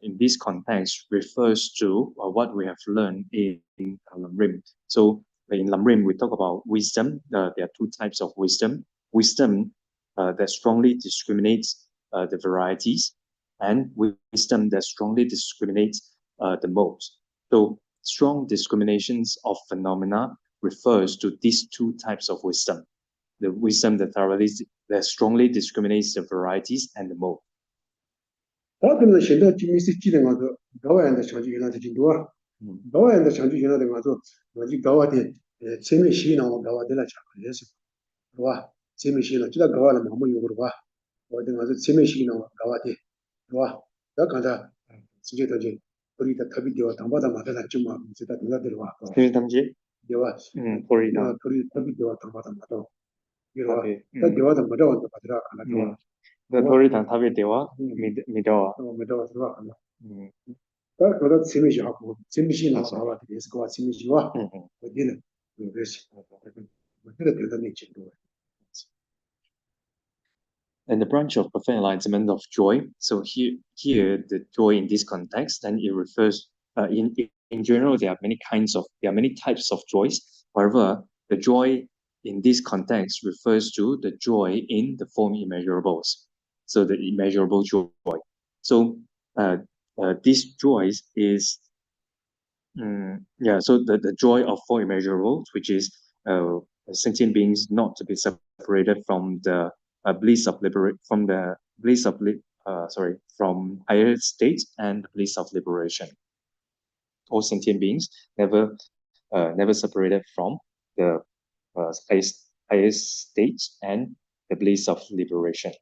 in this context refers to what we have learned in Lamrim. So in Lamrim, we talk about wisdom. There are two types of wisdom. Wisdom that strongly discriminates the varieties, and wisdom that strongly discriminates the modes. So strong discriminations of phenomena refers to these two types of wisdom. The wisdom that strongly discriminates the varieties and the mode. And the branch of perfect enlightenment of joy. So here the joy in this context, and it refers in general there are many types of joys. However, the joy in this context refers to the joy in the form immeasurables. So the immeasurable joy. So this joy is so the joy of four immeasurables, which is sentient beings not to be separated from the bliss of from higher states and the bliss of liberation. All sentient beings never separated from the highest states and the bliss of liberation.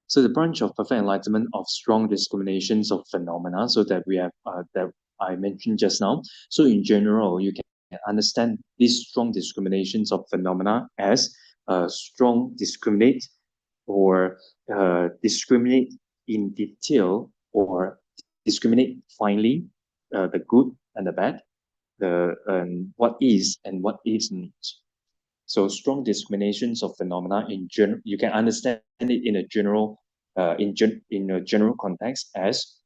So the branch of perfect enlightenment of strong discriminations of phenomena, so that we have that I mentioned just now. So in general, you can understand these strong discriminations of phenomena as strong discriminate or discriminate in detail or discriminate finely the good and the bad, what is and what isn't. So strong discriminations of phenomena in general, you can understand it in a general context as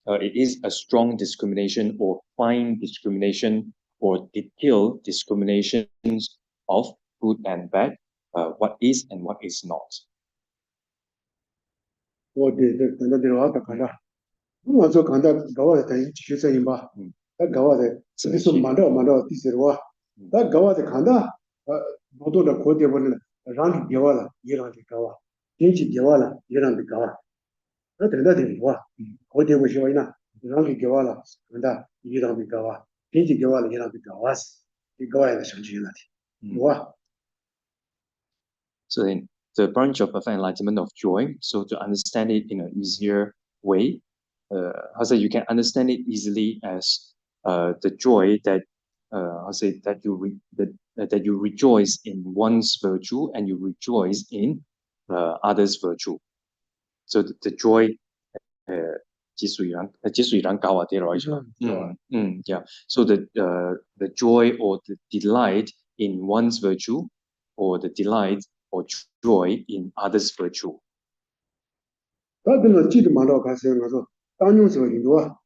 it is a strong discrimination or fine discrimination or detailed discriminations of good and bad, what is and what is not. 我做讲到搞我等学生人吧，那搞我的，你说慢到第四哇，那搞我的看到好多的国家不能让你给我了，也让你搞啊，经济给我了，也让你搞啊，那等到等哇，国家不学呢，让你给我了，等到也让你搞啊，经济给我了，也让你搞啊，你搞也得上去那天，哇。So in the branch of perfect enlightenment of joy, so to understand it in an easier way, how say you can understand it easily as the joy that how say that that you rejoice in one's virtue and you rejoice in others' virtue. So the joy 即属于人高啊，对了，yeah. So the joy or the delight in one's virtue, or the delight or joy in others' virtue. 他跟了记得蛮多开始，我说当牛是很多啊，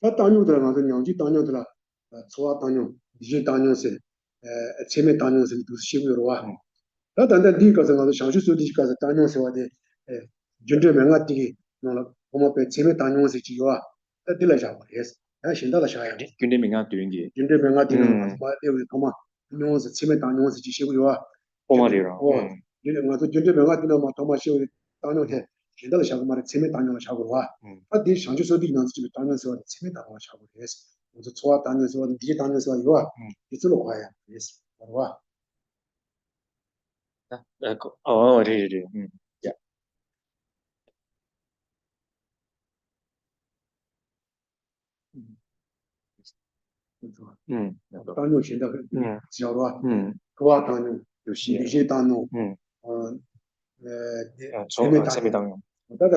他当牛的，我说两句当牛的了，初二当牛，第一当牛是，前面当牛是都是修的哇，那但第一个是我说上学时候第一个是当牛是我的，军队名啊第，弄了我们被前面当牛是几个啊，那第来下我也是，但现在的小孩，军队名啊第了，他妈有他妈牛是前面当牛是几修的哇，哦，我说军队名啊第了嘛，他妈修的当牛的。现在的小孩嘛的前面当年的效果哇，他第上去说第一呢，就是当年时候前面当年的效果也是，我说初二当年时候，第一当年时候有啊，你走得快呀，也是，好吧？Yeah. 当年现在晓得吧？初二当年，第些当年，前面当年，但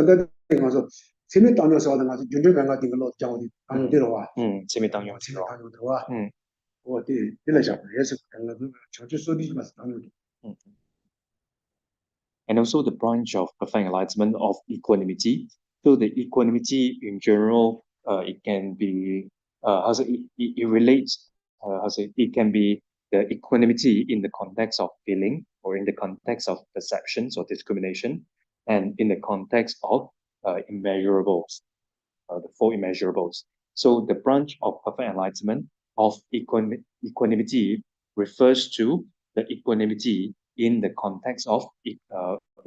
我说前面当年时候的我是军队员啊，这个老讲的当年对了哇，前面当年头啊，我对来讲也是，刚刚上去说的嘛是当年的。And also the branch of perfect enlightenment of equanimity. So the equanimity in general, it can be how say it relates how say it can be the equanimity in the context of feeling, or in the context of perceptions or discrimination, and in the context of immeasurables, the four immeasurables. So the branch of perfect enlightenment of equanimity refers to the equanimity in the context of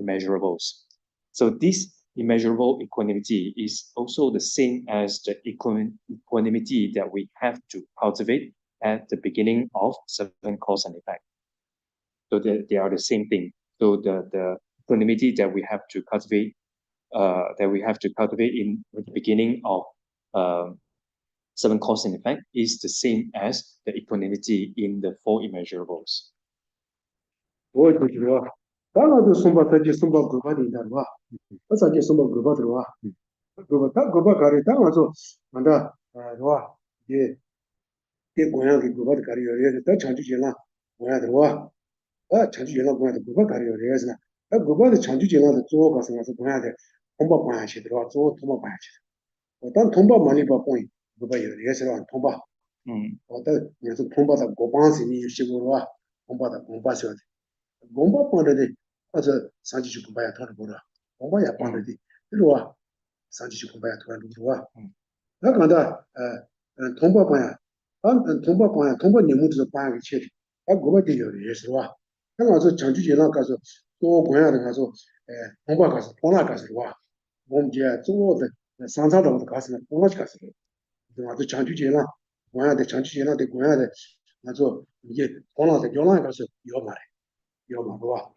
immeasurables. So this immeasurable equanimity is also the same as the equanimity that we have to cultivate at the beginning of seven cause and effect. So they are the same thing. So the equanimity that we have to cultivate in the beginning of seven cause and effect is the same as the equanimity in the four immeasurables. 我就是说，当然就送把自己送把狗把领的哇，我自己送把狗把的哇，狗把搞的，当然说，反正是吧？也公羊的狗把的搞的有些，但长期见了公羊的哇，长期见了公羊的狗把搞的有些是呢，那狗把的长期见了的做个什么是公羊的，通把搬下去的哇，做通把搬下去的，但通把忙里把搬，狗把有些是吧？通把，但也是通把的狗帮是你有些个哇，通把的公把晓得。공부 번데디 어저 산지주 공부야 더는 보라 공부야 번데디 이리와 산지주 공부야 더는 보라 나 간다 통보 번야 통보 번야 통보 님무도 번야 치 아 고바디 요리스와 나 가서 전주지나 가서 또 고야를 가서 통보 가서 통화 가서 와 몸지야做的 상사도 가서 통화 가서 또 전주지나 고야의 전주지나 대 고야의 가서 이게 통화도 연락 가서 요 말해要嘛是吧？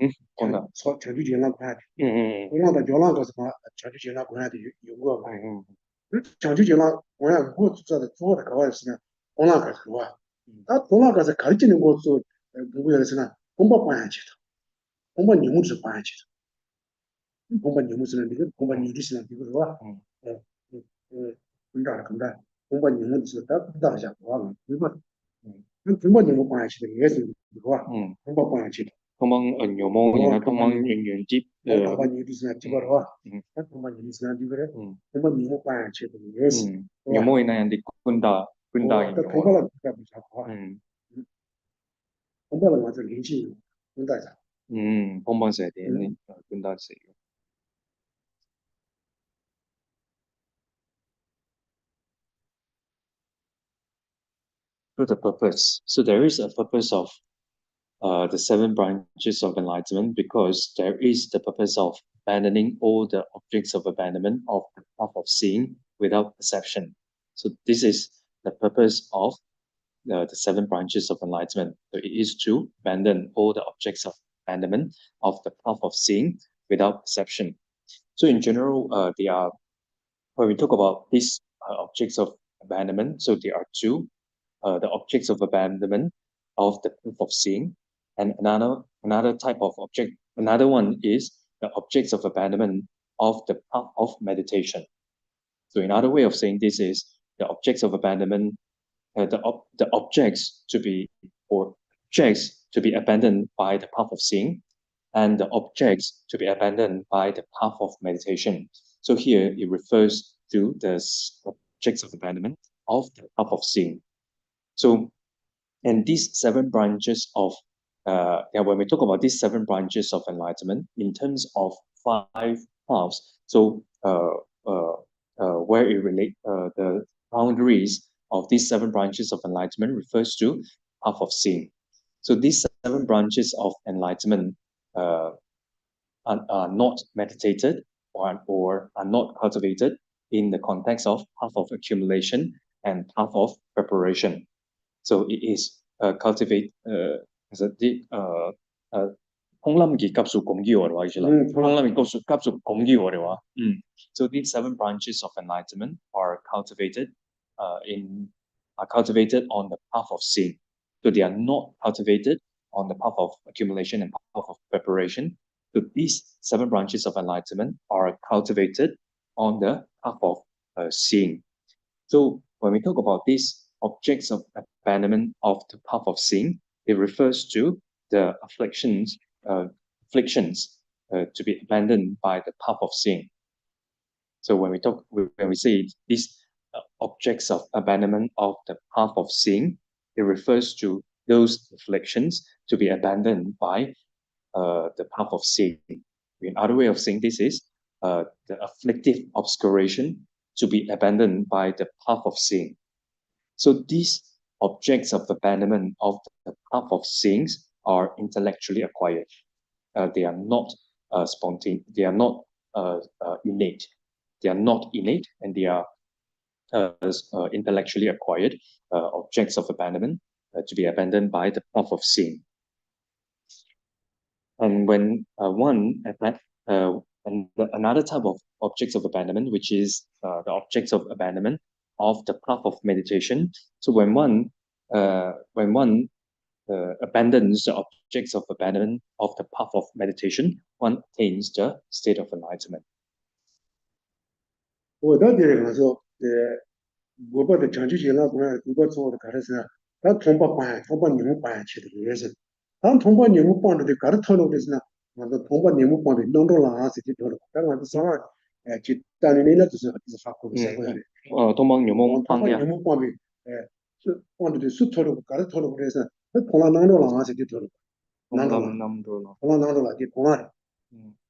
从程序员那块的，同样的交那个什么程序员那块的有过嘛？程序员那我要我做的搞的是呢，同那个是吧？那同那个是考虑的我做，我要是呢，公报办下去的，公报任务是办下去的，公报任务是呢，这个公报你的是呢，这个是吧？更大，公报任务是更大的下活了，对吧？公报任务办下去的也是是吧？公报办下去的。Tomang nyomo yana tomang yung jeep. Tomang yung disna tibarwa. Tomang yung disna tibare. Tomang yung pa che to yes. Nyomo ina yan di kunda yung Tomang la ka bisa ko. Tomang la ma zhe linji kunda ja. Tomang se de ni kunda se. So the purpose. So there is a purpose of the seven branches of enlightenment because there is the purpose of abandoning all the objects of abandonment of the path of seeing without perception. So this is the purpose of the seven branches of enlightenment. So it is to abandon all the objects of abandonment of the path of seeing without perception. So in general, they are when we talk about these objects of abandonment, so there are two, the objects of abandonment of the path of seeing, and another type of object. Another one is the objects of abandonment of the path of meditation. So another way of saying this is the objects of abandonment, the objects to be or objects to be abandoned by the path of seeing, and the objects to be abandoned by the path of meditation. So here it refers to the objects of abandonment of the path of seeing. So, and these seven branches of, when we talk about these seven branches of enlightenment in terms of five paths, so where it relate the boundaries of these seven branches of enlightenment refers to path of seeing. So these seven branches of enlightenment uh, are not meditated or are not cultivated in the context of path of accumulation and path of preparation. So it is cultivate as a 통람기 값수 공기어로 하시라. 통람기 값수 공기어로. So these seven branches of enlightenment are cultivated on the path of seeing. So they are not cultivated on the path of accumulation and path of preparation. So these seven branches of enlightenment are cultivated on the path of seeing. So when we talk about these objects of abandonment of the path of seeing, it refers to the afflictions to be abandoned by the path of seeing. So when we say these objects of abandonment of the path of seeing, it refers to those afflictions to be abandoned by the path of seeing. Another way of saying this is the afflictive obscuration to be abandoned by the path of seeing. So these objects of abandonment of the path of seeing are intellectually acquired. They are not spontaneous. They are not innate. They are not innate, and they are intellectually acquired objects of abandonment to be abandoned by the path of seeing. And when another type of objects of abandonment, which is the objects of abandonment of the path of meditation. So when one abandons the objects of abandonment of the path of meditation, one attains the state of enlightenment. 我到底来说，我把的讲究些那个，如果做的开始是，他通把你们班去的也是，当通把你们班的搞的套路的是呢，那个通把你们班的弄到哪是的套路，当然是上海，就当年那就是发过的社会的，通帮你们通把你们班的，是班的套路，搞的套路的是，那通了弄到哪是的套路，弄到了，通了弄到了的通了的，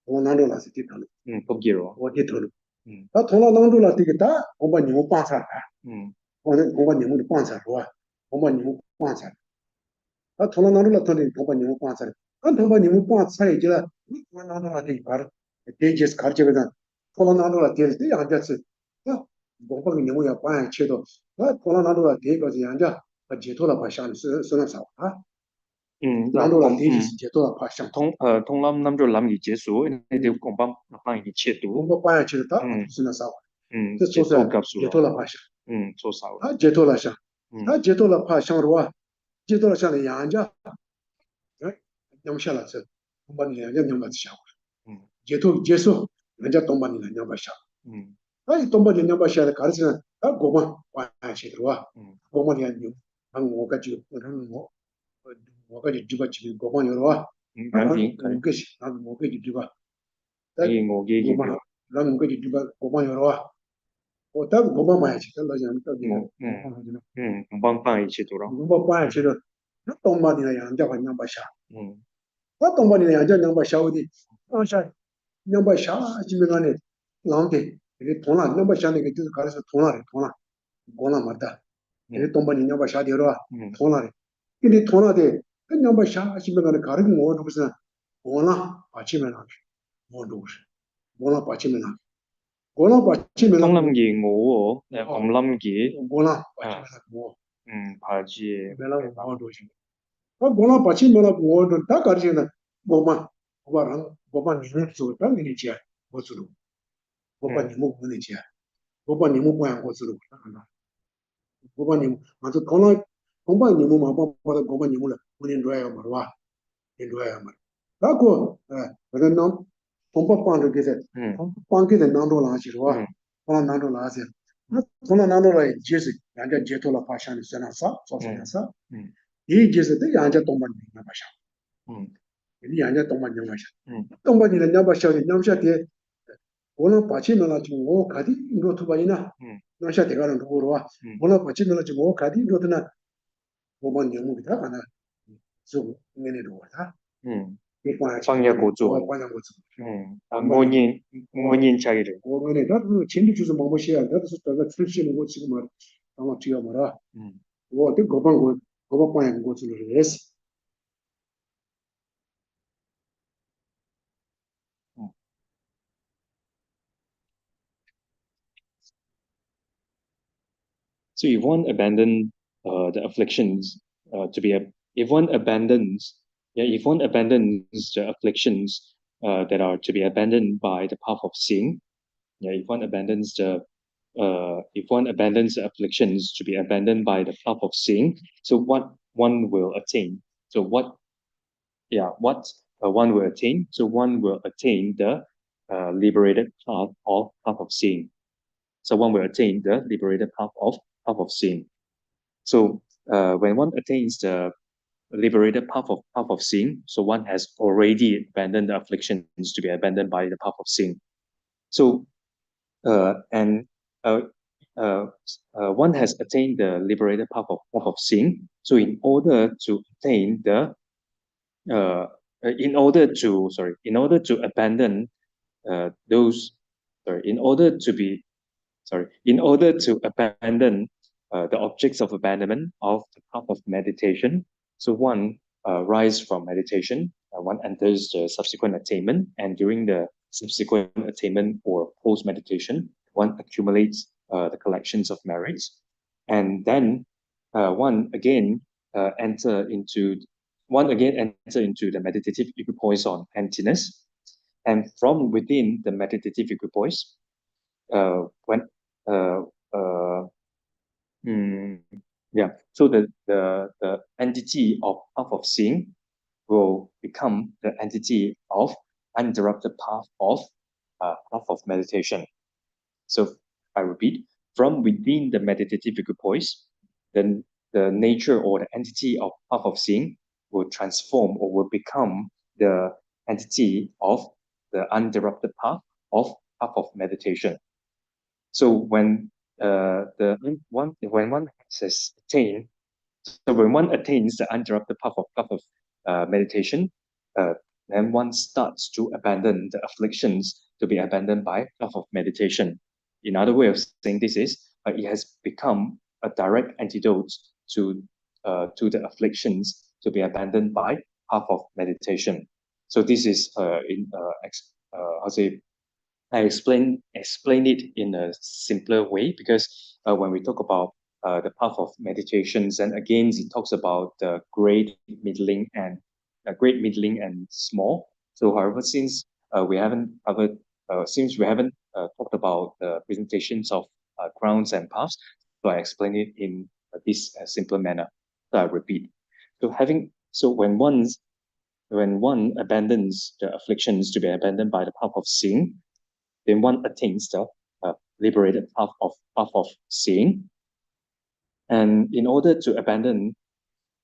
通了弄到了是的套路，不记了，我的套路。他通了弄到了这个大，我把你们帮上来，我把你们的帮上来，我把你们帮上来。他通了弄到了，我把你们帮上来。他把你们帮上来，就了，我弄到了这一块，这就是搞这个的，通了弄到了这样子是，我把你们要帮切到，通了弄到了这个是样子，把解脱了把下面是那啥啊。弄到了这就是解脱了把下。通諗咗諗而結束，你哋講幫而切到。我幫人切到，是那啥。这做是解脱了怕想，做少。他解脱了想，他解脱了怕想的话，解脱了想的人家，养下来是，东把你人家养把想，解脱结束，人家东把你养把想，东把你养把想的开始，我们关系的话，我们的牛，我感觉我感觉这个这个我们有的话，我个是，我个就这个，我们让我个就这个我们有的话。我当我帮忙去，当老乡到底，我幫一起做咯。我幫去了，那東馬的人家還兩百下，那東馬的人家兩百下的，當下兩百下基本上呢，浪的，那个通了兩百下那个就是搞的是通了，我那么的， 에 동반이 냐바 샤디로와 통나리 근데 통나데 냐바 샤 하시면 가르기 뭐 누구서 뭐나 아침에 나 뭐 누구서 뭐나 아침에 나 뭐나 아침에 나 Tonglamgi ngô, Omlamgi, 뭐나 아침에 뭐 Paji, 메라 뭐 누구서 뭐나 아침에 나 뭐도 다 가르치나 뭐만 뭐랑 뭐만 니는 소다 니지야 뭐수로 뭐만 니모 보내지야 뭐만 니모 보양 고수로 고반님 먼저 돈을 공반님은 마음보다 고반님을 본인 줘야 말와 인도야 말 갖고 그러면 공법방을 계세 공법방에 나도라 하시와 돈 나도라 하세요 돈 나도라 제스 양자 제토라 파샤니 세나사 소소나사 이 제스도 양자 동반님 나마샤 이 양자 동반님 나마샤 동반이는 나마샤니 남샤데 오늘 받치면 지금 오 가디 이거 두바이나 나샤 대가는 누구로와 오늘 받치면 지금 오 가디 이거드나 오번 영국이다 하나 좀 내내로 와다 Pangya Gojo, 관양 거죠 Monin Chagiri. 오번에 나도 진리 주서 뭐뭐시야 나도 저가 출신은 거 지금 말 아마 뒤에 말아 뭐 어때 고방 거 고방 관양 거를 해서 So if one abandon the afflictions to be a, if one abandons, yeah, if one abandons the afflictions that are to be abandoned by the path of sin, yeah, if one abandons the afflictions to be abandoned by the path of sin, so what one will attain? So what, yeah, what one will attain? So one will attain the liberated path of sin. So one will attain the liberated path of sin. So when one attains the liberated path of sin, so one has already abandoned the afflictions to be abandoned by the path of sin. So and one has attained the liberated path of sin. So in order to attain the in order to abandon those sorry in order to be sorry in order to abandon the objects of abandonment of the path of meditation. So one rise from meditation, one enters the subsequent attainment, and during the subsequent attainment or post meditation, one accumulates the collections of merits, and then one again enter into the meditative equipoise on emptiness, and from within the meditative equipoise, when uh, uh, mm, yeah, so the entity of path of seeing will become the entity of uninterrupted path of meditation. So I repeat, from within the meditative equipoise, then the nature or the entity of path of seeing will transform or will become the entity of the uninterrupted path of meditation. So when one has attained, so when one attains the uninterrupted path of meditation, uh, then one starts to abandon the afflictions to be abandoned by path of meditation. Another way of saying this is it has become a direct antidote to the afflictions to be abandoned by path of meditation. So this is I'll say I explain it in a simpler way because when we talk about the path of meditations, and again it talks about the great, middling, and small. So, however, since we haven't talked about the presentations of grounds and paths, so I explain it in this simpler manner. So I repeat. So when one abandons the afflictions to be abandoned by the path of seeing, then one attains the liberated path of seeing. And in order to abandon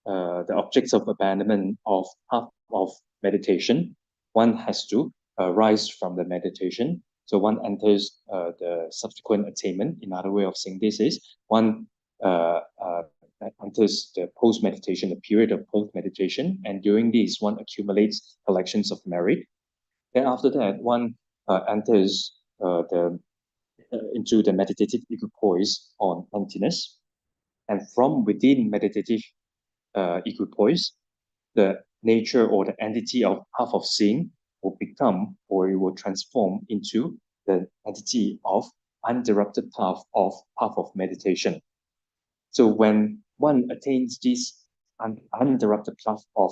the objects of abandonment of path of meditation, one has to rise from the meditation. So one enters the subsequent attainment. Another way of saying this is one enters the post meditation, the period of post meditation, and during this one accumulates collections of merit. Then after that, one enters into the meditative equipoise on emptiness. And from within meditative equipoise, the nature or the entity of path of seeing will become, or it will transform into the entity of uninterrupted path of meditation. So when one attains this uninterrupted path of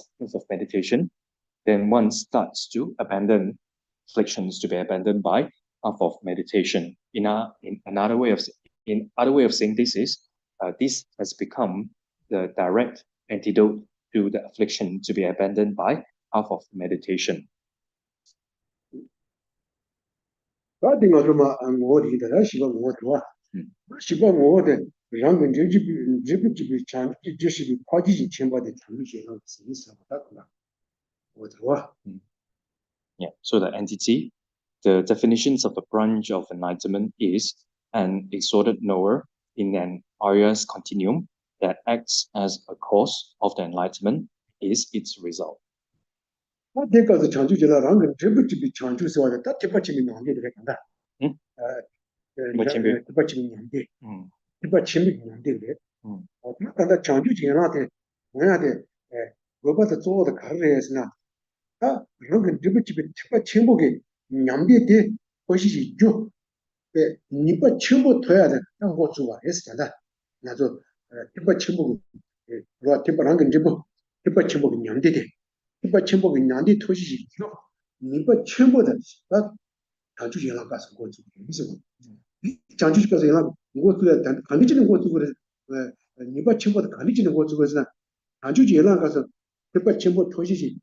meditation, then one starts to abandon afflictions to be abandoned by path of meditation. In other way of saying this is this has become the direct antidote to the affliction to be abandoned by path of meditation. Yeah. So the entity, the definitions of the branch of enlightenment is an exalted knower in an Arya's continuum that acts as a cause of the enlightenment is its result. 니빠 첨부 돼야 돼. 그거 주와 했잖아. 나도 니빠 첨부 로 티빠랑 근데 뭐 니빠 첨부 냠데 돼. 니빠 첨부 냠데 토시지. 니빠 첨부다. 나 자주 연락 가서 그거 좀 무슨 자주 가서 연락 그것도 간지는 것도 그래. 니빠 첨부도 간지는 것도 그래서 자주 연락 가서 니빠 첨부 토시지.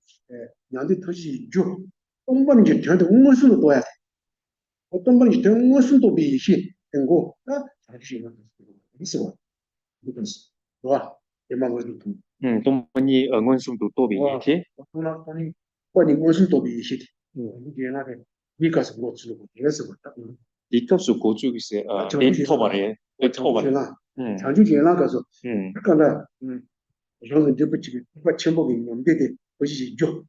냠데 토시지. 줘. 똥만 이제 저한테 응원수로 둬야 돼. 어떤 분이 된 것은 또 비시 된 거, 다시 있어. 무슨스. 와, 대망을 좀. 동문이 응원숨도 또 비시. 어떤 분이 권이 무슨 또 비시. 이게 나게 미가서 못 쓰고 그래서 왔다. 이cấp 고주기세 데이터바래. 데이터바래. 자주제나 가서 그러니까 저는 이제 붙이기 뭐 첨부가 있는데 보시지 줘.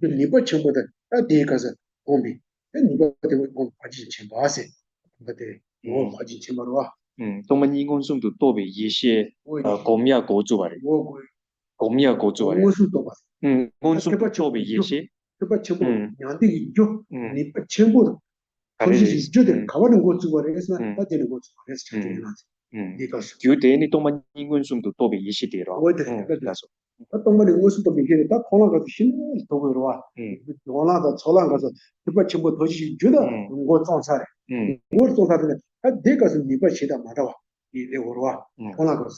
니버 첨부다. 다 가서 공비. 니버 때문에 공 빠지지 첨부하세. 근데 뭐 빠지지 첨부로 와. 동문이 응원숨도 또 비시 공미야 고주바래. 공미야 고주바래. 응원숨도 봐. 응원숨도 또 비시. 그거 첨부 냐한테 있죠. 니버 첨부도 보시지 줘들 가는 거 주고 그래서 다 되는 거 주고 그래서 잘 되는 거지. 규대니 동문 인근숨도 또 비시대로. 그래서 어떤 분이 무슨도 비게 딱 통화가 신을 도구로 와. 원하다 저랑 가서 그거 전부 도시 주다. 뭐 정사래. 뭘 정사들 내가 좀 니가 시다 말아 와. 이래 오러 와. 통화가.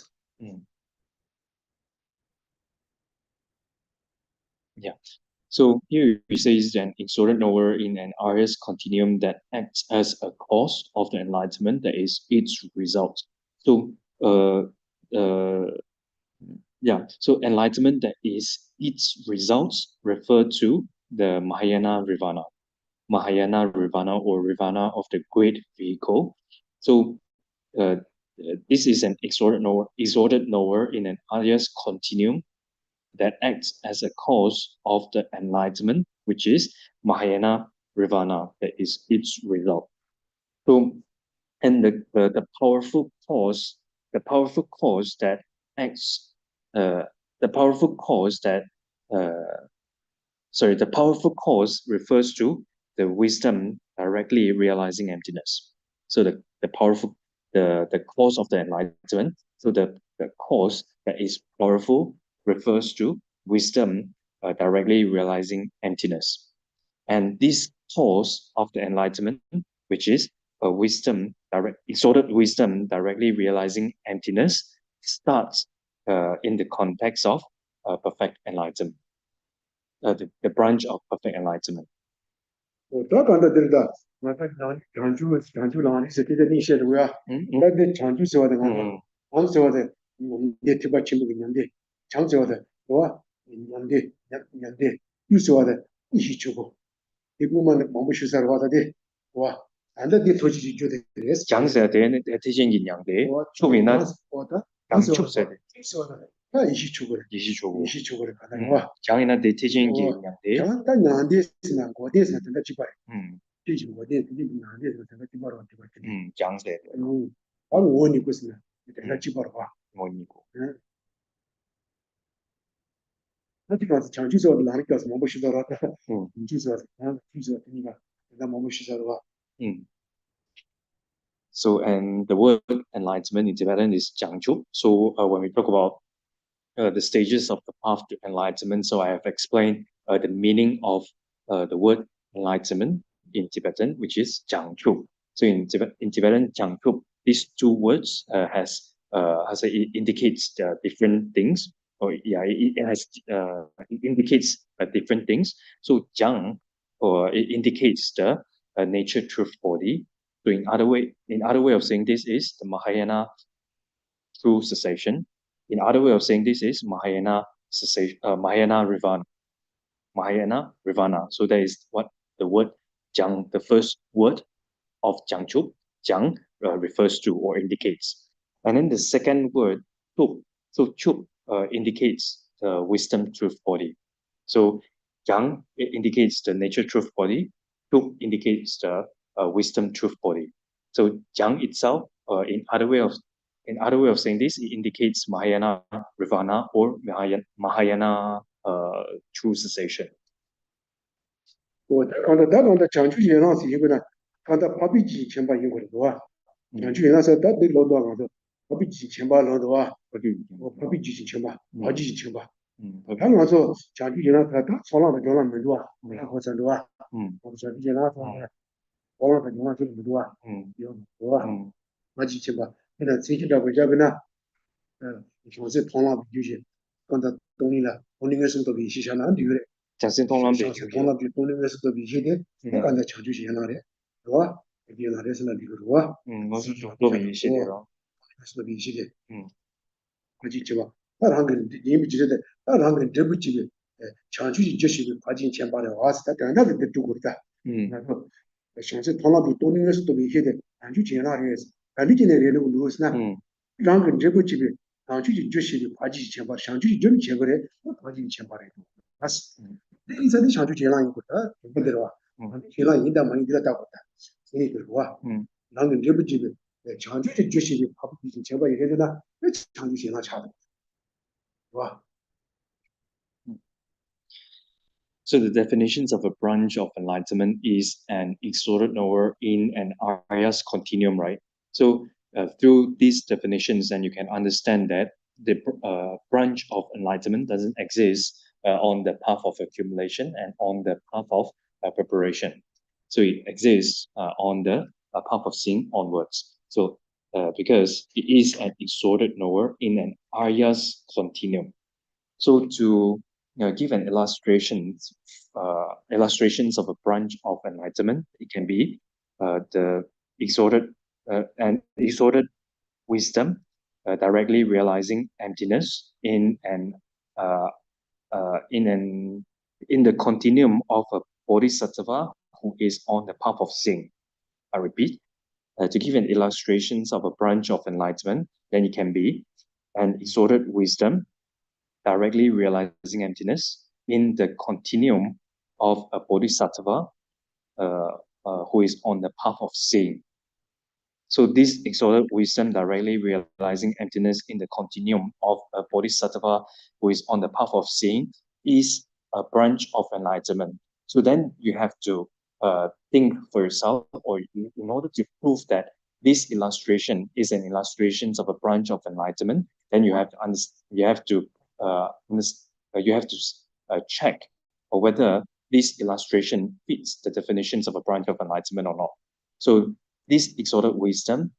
Yeah. So here it says an exalted knower in an Arya's continuum that acts as a cause of the enlightenment that is its result. So so enlightenment that is its results refer to the Mahayana Ravana or Ravana of the great vehicle. So this is an exalted knower in an Arya's continuum that acts as a cause of the enlightenment, which is Mahayana Ravana, that is its result. So, and the powerful cause that acts, the powerful cause refers to the wisdom directly realizing emptiness. So the cause of the enlightenment. So the cause that is powerful refers to wisdom directly realizing emptiness. And this cause of the enlightenment, which is exalted wisdom directly realizing emptiness, starts in the context of perfect enlightenment, the branch of perfect enlightenment. 와 인간데 인간데 유수와데 이시주고 대부분은 몸부시사로 와다데 와 안다데 토지지 주데 장세야 되는 대신 인양데 초미나 와다 강축세 유수와다 다 이시주고를 가는 와 장이나 대신 인양데 장다 나한테스나 고대에서 된다 지바래 지금 고대 지금 나한테서 된다 지바로 되거든 장세 원이 그것은 된다 지바로 와那这个讲句说哪里叫什么不许做了？你就说，就说那个那么不许做的话。So, and the word enlightenment in Tibetan is Jiangchu. So, when we talk about the stages of the path to enlightenment, so I have explained the meaning of the word enlightenment in Tibetan, which is Jiangchu. So, in Tibetan, Jiangchu, these two words it indicates different things. Or yeah, it indicates different things. So, Jiang, or it indicates the nature truth body. So in other way of saying this is the Mahayana true cessation. In other way of saying this is Mahayana cessation, Mahayana Ravana. Mahayana Ravana. So that is what the word Jiang, the first word of Jiangchu, Jiang refers to or indicates. And then the second word, Chup. So Chup indicates the wisdom truth body. So Jiang indicates the nature truth body. Chup indicates the wisdom truth body. So Jiang itself, in other way of saying this, it indicates Mahayana Ravana or Mahayana true cessation. 我刚才他讲讲句言上是一个呢，刚才跑比几千把英国的多啊，讲句言上是他对老多讲说，跑比几千把老多啊，我跑比几千把，好几千把。他讲说讲句言上他从那的讲了没多啊，他好san多啊，我讲句言上说，我那的讲了就没多啊，有多啊，好几千把。现在最近的国家个呢，像是同样就是，刚才懂你了，我那个时候都比西相当牛的。장신 통람 통람 비동네 에서도 비시데 안다 자주 지나래 와 이게 나래서나 비거와 무슨 또 비시대요 그래서 비시데 그지 봐 다른 게 이미 지데 다른 게 대부집에 자주지 저식이 빠진 챔바래 와서 다 간다게 되고 그러다 그래서 상세 통람 비동네 에서도 비시데 안주 지나래 갈리지네 레는 누구스나 랑근 대부집에 자주지 저식이 빠진 챔바 상주지 좀 제거래 빠진 챔바래 맞스 이제는 자주 제랑 있거든. 그대로. 제랑 인다 많이 들었다고 했다. 이게 들어와. 나는 이제 집에 자주 주시기 바쁘지 제가 이래도나 자주 제랑 차다. 와. So the definitions of a branch of enlightenment is an exalted knower in an Arya's continuum, right? So through these definitions, then you can understand that the branch of enlightenment doesn't exist on the path of accumulation and on the path of preparation. So it exists on the path of seeing onwards. So because it is an exalted knower in an Arya's continuum. So to give an illustrations of a branch of enlightenment, it can be the exalted wisdom directly realizing emptiness in the continuum of a bodhisattva who is on the path of seeing. I repeat, to give an illustrations of a branch of enlightenment, then it can be an exalted wisdom directly realizing emptiness in the continuum of a bodhisattva who is on the path of seeing. So this exalted wisdom directly realizing emptiness in the continuum of a bodhisattva who is on the path of seeing is a branch of enlightenment. So then you have to think for yourself, or in order to prove that this illustration is an illustration of a branch of enlightenment, then you have to check whether this illustration fits the definitions of a branch of enlightenment or not. So this exalted wisdom,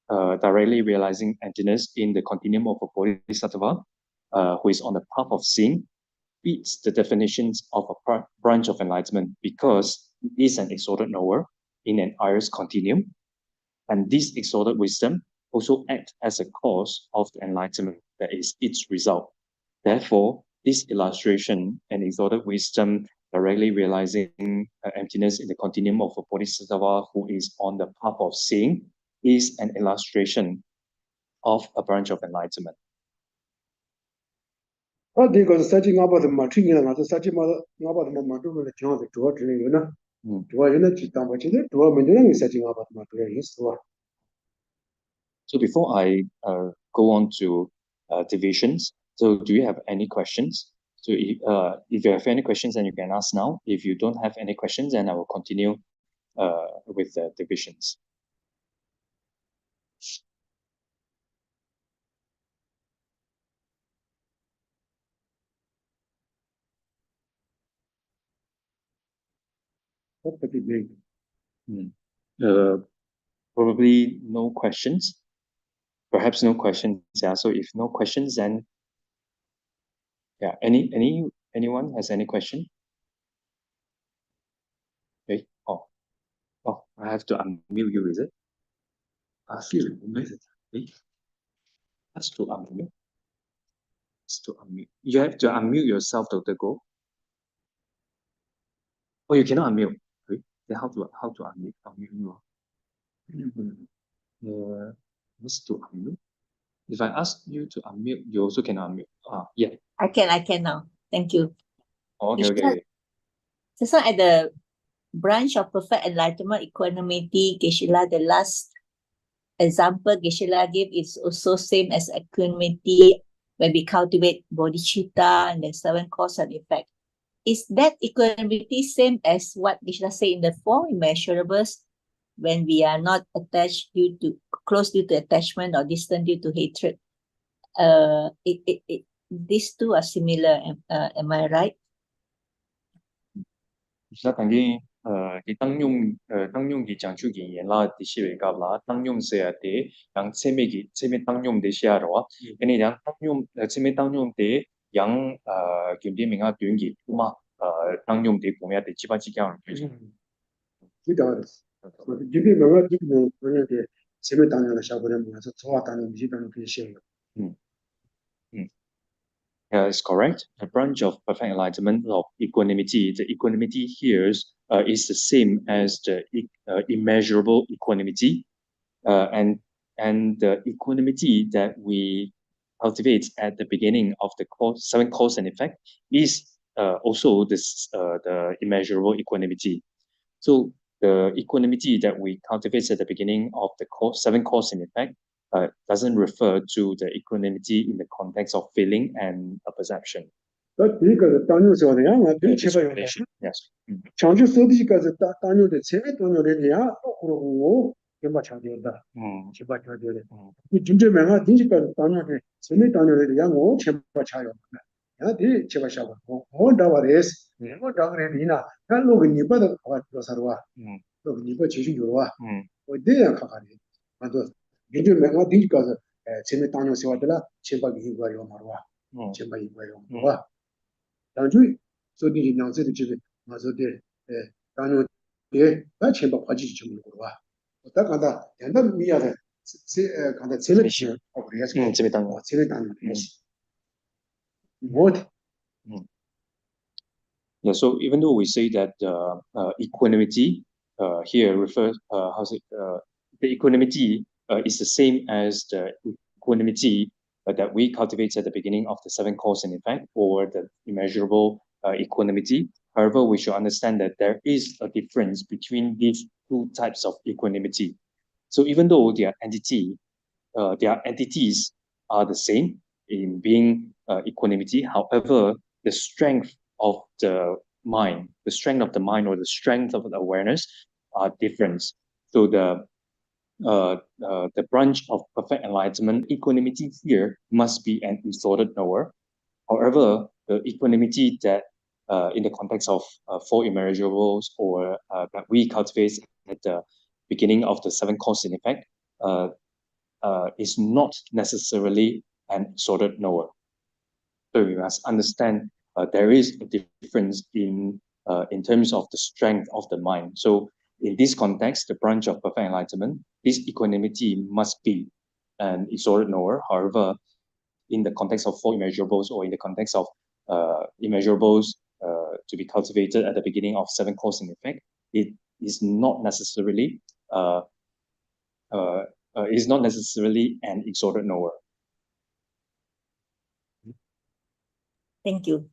directly realizing emptiness in the continuum of a bodhisattva, who is on the path of seeing, fits the definitions of a branch of enlightenment because it is an exalted knower in an iris continuum. And this exalted wisdom also acts as a cause of the enlightenment that is its result. Therefore, this illustration, an exalted wisdom directly realizing emptiness in the continuum of a bodhisattva who is on the path of seeing, is an illustration of a branch of enlightenment. So before I go on to divisions. So do you have any questions? So if you have any questions, then you can ask now. If you don't have any questions, then I will continue with the divisions. What could it be? Probably no questions. Perhaps no questions. Yeah. So if no questions, then yeah. Anyone has any question? Okay. Oh, I have to unmute you, is it? Ask you. Okay. Ask to unmute. Ask to unmute. You have to unmute yourself, Dr. Go. Oh, you cannot unmute. Okay. Then how to unmute? Unmute you. Ask to unmute. If I ask you to unmute, you also can unmute. Yeah. I can now. Thank you. Okay. Just at the branch of perfect enlightenment equanimity, Geshe-la, the last example Geshe-la gave is also same as equanimity when we cultivate bodhicitta and the 7 cause and effect. Is that equanimity same as what Geshe-la said in the 4 immeasurables when we are not attached close due to attachment or distant due to hatred? These two are similar. Am I right?其實等於佢當用佢講出語言啦，啲事嚟講啦，當用些啲，讓前面當用啲些咯，跟你講前面當用啲，讓叫啲名啊短語嘛，當用啲講咩啲七八幾樣。知道的。这边慢慢这个的前面当年的小姑娘们是初当年、没当年可以写的。Is correct. The branch of perfect enlightenment of equanimity. The equanimity here is the same as the immeasurable equanimity, and the equanimity that we cultivate at the beginning of the 7 cause and effect is also the immeasurable equanimity. So the equanimity that we cultivate at the beginning of the 7 cause and effect doesn't refer to the equanimity in the context of feeling and a perception. Yes. 장주 소비까지 따뉴데 세계 따뉴데야 그러고 gemba 차디다. gemba 차디데. 이 진짜 명아 진짜까지 따뉴데 세계 따뉴데 양오 gemba 차요. 야디 gemba 샤고. 뭐 다와레스. 뭐 다그레리나. 칼로그 니바다 가와서와. 또 니바 지주요와. 어디야 가가리. 맞아. 진짜 명아 진짜까지 세계 따뉴 세와들라 gemba 기고요 말와. gemba 이고요. 와. 장주 소디 양세의 집에 맞아데 단요 나 첨부 빠지지 좀 거와 어다 간다 옛날 미야데 간다 셀렉시 그래서 재밌다. what Yeah, so even though we say that equanimity here refers the equanimity is the same as the equanimity that we cultivate at the beginning of the 7 cause and effect, or the immeasurable equanimity. However, we should understand that there is a difference between these 2 types of equanimity. So even though their entities are the same in being equanimity, however, the strength of the mind or the strength of the awareness are different. So the branch of perfect enlightenment equanimity here must be an exalted knower. However, the equanimity that in the context of 4 immeasurables or that we cultivate at the beginning of the 7 cause and effect is not necessarily an exalted knower. So we must understand there is a difference in terms of the strength of the mind. So in this context, the branch of perfect enlightenment, this equanimity must be an exalted knower. However, in the context of 4 immeasurables or in the context of immeasurables to be cultivated at the beginning of 7 cause and effect, it is not necessarily an exalted knower. Thank you.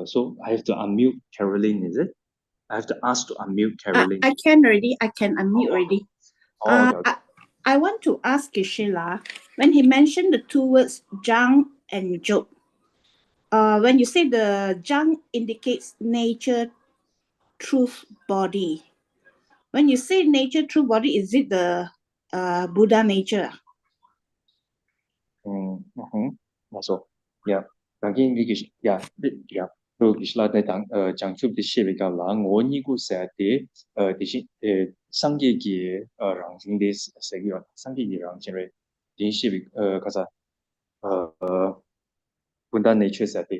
So I have to unmute Caroline, is it? I have to ask to unmute Caroline. I can already. I can unmute already. Okay. I want to ask Geshe-la, when he mentioned the two words Jang and Jok, when you say the Jang indicates nature, truth, body. When you say nature, truth, body, is it the Buddha nature? Also, yeah. Again, yeah, yeah. So, Gisela, tại tặng chẳng chụp thì sẽ bị gặp là ngồi như cô sẽ để thì sẽ sang cái rằng chính để sẽ cái sang cái rằng chính rồi thì sẽ bị cái sao Buddha nature sẽ để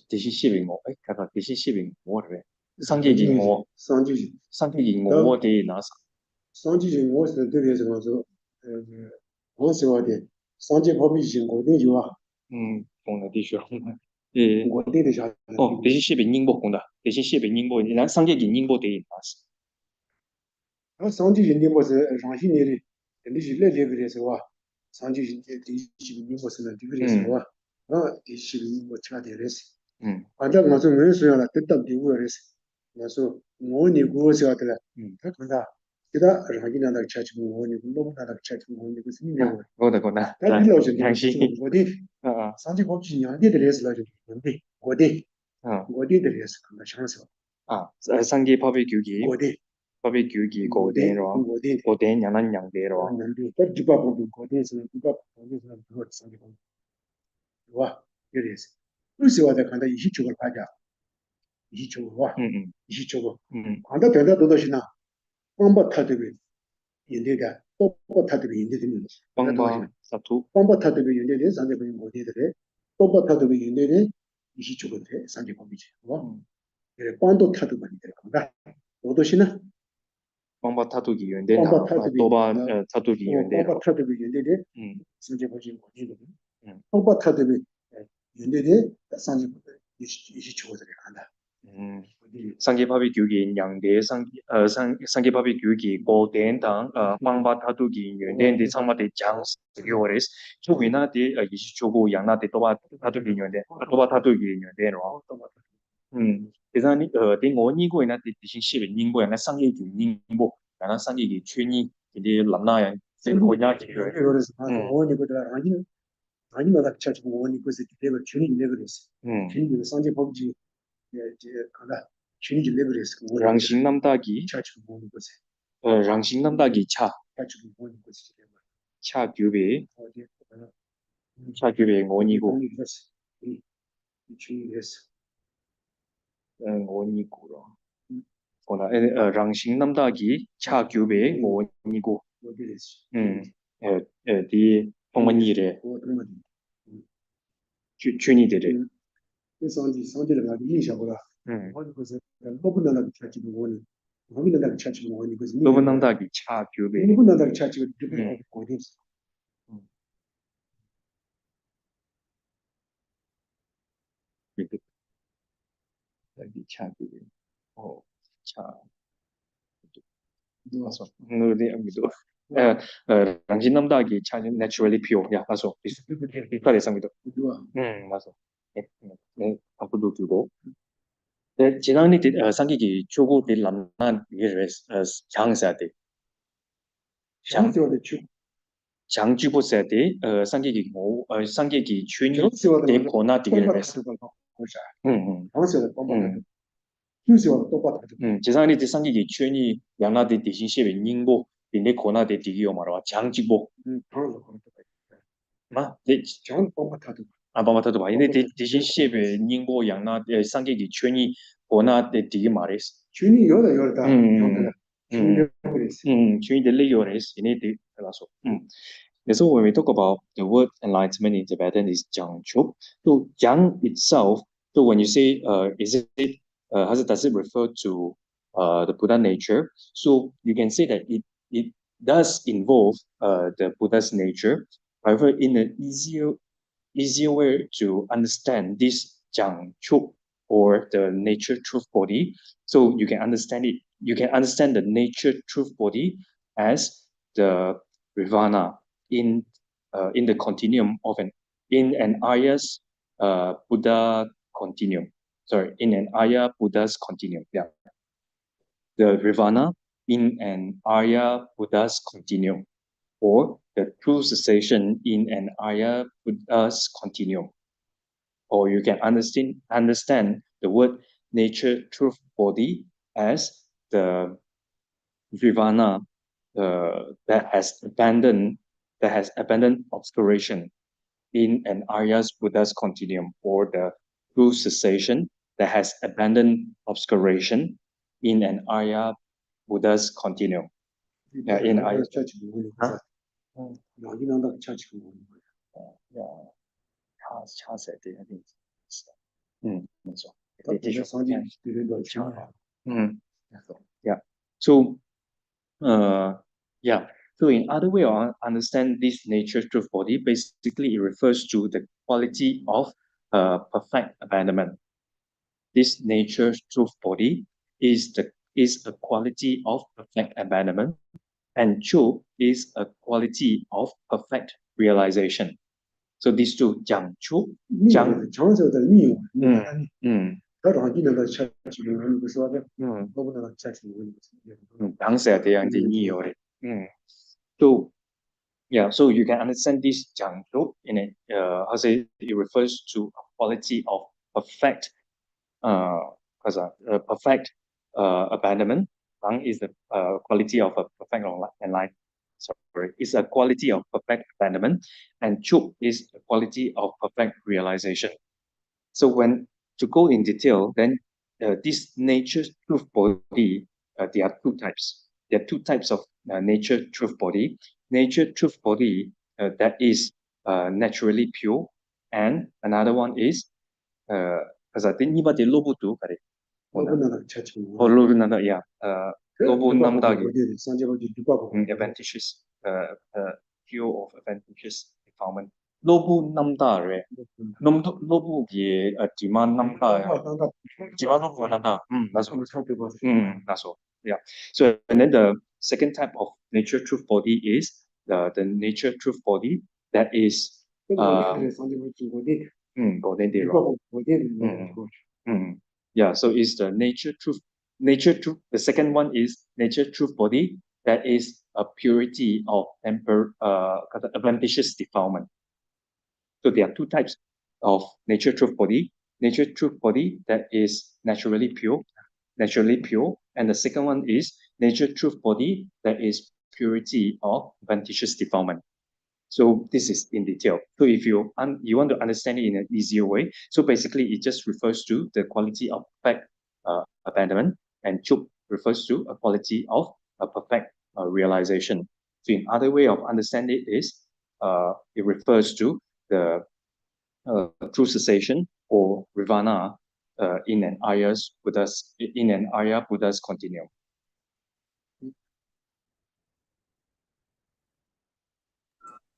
thì sẽ bị ngộ ấy cái đó thì sẽ bị ngộ rồi sang cái ngộ sang cái ngộ thì nó 상지지 무엇을 들여서 가서 무엇을 상지 법이 신고 되죠. 공的的确，呃，我对的啥？哦，这是写俾英国公的，这是写俾英国，咱上届给英国的那是，상지 인디 무엇을 상신이리 리지 레레브레서 와 상지 인디 리지 무엇을 디브레서 와 디시 뭐 차데레스 안다 가서 왜서야 뜻답 디고레스 그래서 뭐니 고서 하더라 다 간다 기다 라기나다 차치 뭐니 너무나다 차치 뭐니 무슨 일이야 거다, 다 빌려줘 당신, 어디 상지 법지 양디들에서 라지 근데 어디들에서 간다 샹서 상계 법의 교기, 어디 법의 교기 고대로, 고대 양난 양대로, 딱 집어 보고 거기에서 누가 거기서 그걸 상기 보고 와 이래서 그래서 와다 간다 이 시쪽을 가자 이 시쪽으로 와이 시쪽으로 간다 된다 도도시나 뻔바 타드비 인데가 뻔바 타드비 인데는 빵바 사투, 뻔바 타드비 인데는 상대 보는 거기들에 뻔바 타드비 인데는 이 시쪽으로 돼 상대 보이지 와 그래 뻔도 타드비 인데 간다 도도시나 빵바 타두기 연대나, 또바 타두기 연대로, 뻔바 타드비 인데는 상대 보진 거기들에 뻔바 타드비 인데는 상대 이 시쪽으로 간다 상계 법의 교기 양대 상계 법의 교기 고대당 빵바 타두기 연대인데 상마대 장 요레스 초기나데 이시초고 양나데 또바 타두기 연대 또바 타두기 연대로 대단히 대원이고 이나 대신 시베 닝고 양나 상계 닝고 양나 상계 최니 이제 람나야 고냐 그래서 원이 그들 아니마다 차지고 원이 그래서 대가 주님 레벨에서 주님 상제 법지 이제 간다 주님 레벨에서 랑싱남다기 차지고 원이 그래서 랑싱남다기 차지고 원이 그래서 차 교배 어디 차 교배 원이고 이 주님에서 원이고로 거나 랑싱남다기 차 교배 원이고 어디에서 디 동만이래 주니들의 상제를 가지고 인샤보다 원이 그래서 너무나도 차지고 원이 너무나도 차지고 원이 그래서 너무나다기 차 교배 너무나도 차지고 어디에서 차 교배 차 맞아 너네 아미도 랑진남다기 차 naturally pure 야 맞아 비슷하게 상미도 맞아 네 앞으로 두고 네 지난해 상기기 초고 될 남난 이게 장사대 장주보세대 상기기 뭐 상기기 춘이 대 고나 되게 지난해 상기기 춘이 양나대 대신 시에 닝보 내 고나대 되기요 말아 장지보 마 전 뻔뻔하도 아바마타도 봐 근데 대신 시에 닝보 양나대 상기기 춘이 고나대 되기 말했어 주니 열다 Change the layers in it. So when we talk about the word enlightenment in Tibetan is Jiangchup. So Jiang itself, so when you say does it refer to the Buddha nature? So you can say that it does involve the Buddha's nature. However, in an easier way to understand this Jiangchup or the nature truth body, so you can understand it. You can understand the nature truth body as the Nirvana in the continuum of in an Aya's Buddha continuum. Sorry, in an Aya Buddha's continuum. Yeah, the Nirvana in an Arya Buddha's continuum, or the true cessation in an Arya Buddha's continuum. Or you can understand the word nature truth body as the Nirvana that has abandoned obscuration in an Arya Buddha's continuum, or the true cessation that has abandoned obscuration in an Arya Buddha's continuum. Yeah, in Arya. Huh? Yeah, Charles said it, I think. That's all. Yeah. So, yeah. So in other way of understand this nature truth body, basically it refers to the quality of perfect abandonment. This nature truth body is a quality of perfect abandonment, and Chu is a quality of perfect realization. So these two, Jiang Chu, Jiang. So yeah, so you can understand this Jiang Chu in it. How say it refers to a quality of perfect, perfect abandonment. Wang is the quality of a perfect enlightenment. Sorry, is a quality of perfect abandonment, and Chuk is a quality of perfect realization. So when to go in detail, then this nature truth body, there are two types. There are two types of nature truth body. Nature truth body that is naturally pure, and another one is because I think 이마 대 로부도 그래. 로부나다, yeah. 로부남다 advantageous, pure of advantageous defilement. 로부남다래. 로부기에 demand 남다. demand 남다. That's all. That's all. Yeah. So and then the second type of nature truth body is the nature truth body that is yeah, so it's the nature truth. The second one is nature truth body that is a purity of adventitious defilement. So there are two types of nature truth body. Nature truth body that is naturally pure, and the second one is nature truth body that is purity of adventitious defilement. So this is in detail. So if you want to understand it in an easier way, so basically it just refers to the quality of perfect abandonment, and Chuk refers to a quality of a perfect realization. So in other way of understanding it is, it refers to the true cessation or nirvana in an Arya Buddha's continuum.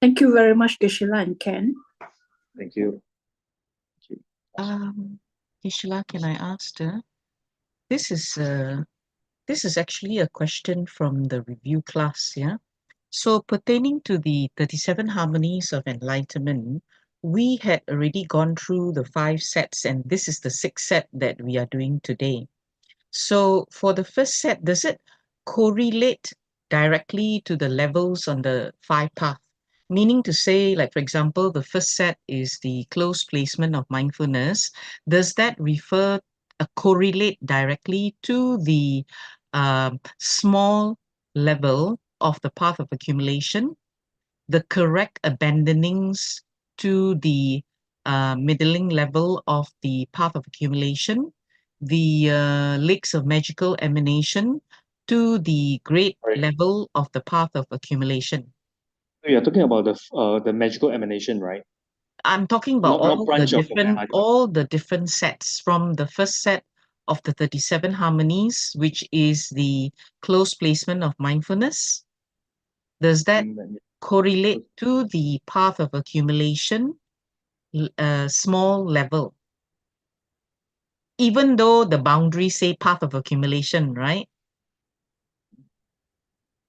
Thank you very much, Geshe-la and Ken. Thank you. Geshe-la, can I ask? This is actually a question from the review class, yeah? So pertaining to the 37 harmonies of enlightenment, we had already gone through the 5 sets, and this is the 6th set that we are doing today. So for the first set, does it correlate directly to the levels on the 5 path? Meaning to say, like, for example, the first set is the close placement of mindfulness. Does that correlate directly to the small level of the path of accumulation, the correct abandonings to the middling level of the path of accumulation, the lakes of magical emanation to the great level of the path of accumulation? So you're talking about the magical emanation, right? I'm talking about all the different sets, from the first set of the 37 harmonies, which is the close placement of mindfulness. Does that correlate to the path of accumulation, small level? Even though the boundaries say path of accumulation, right?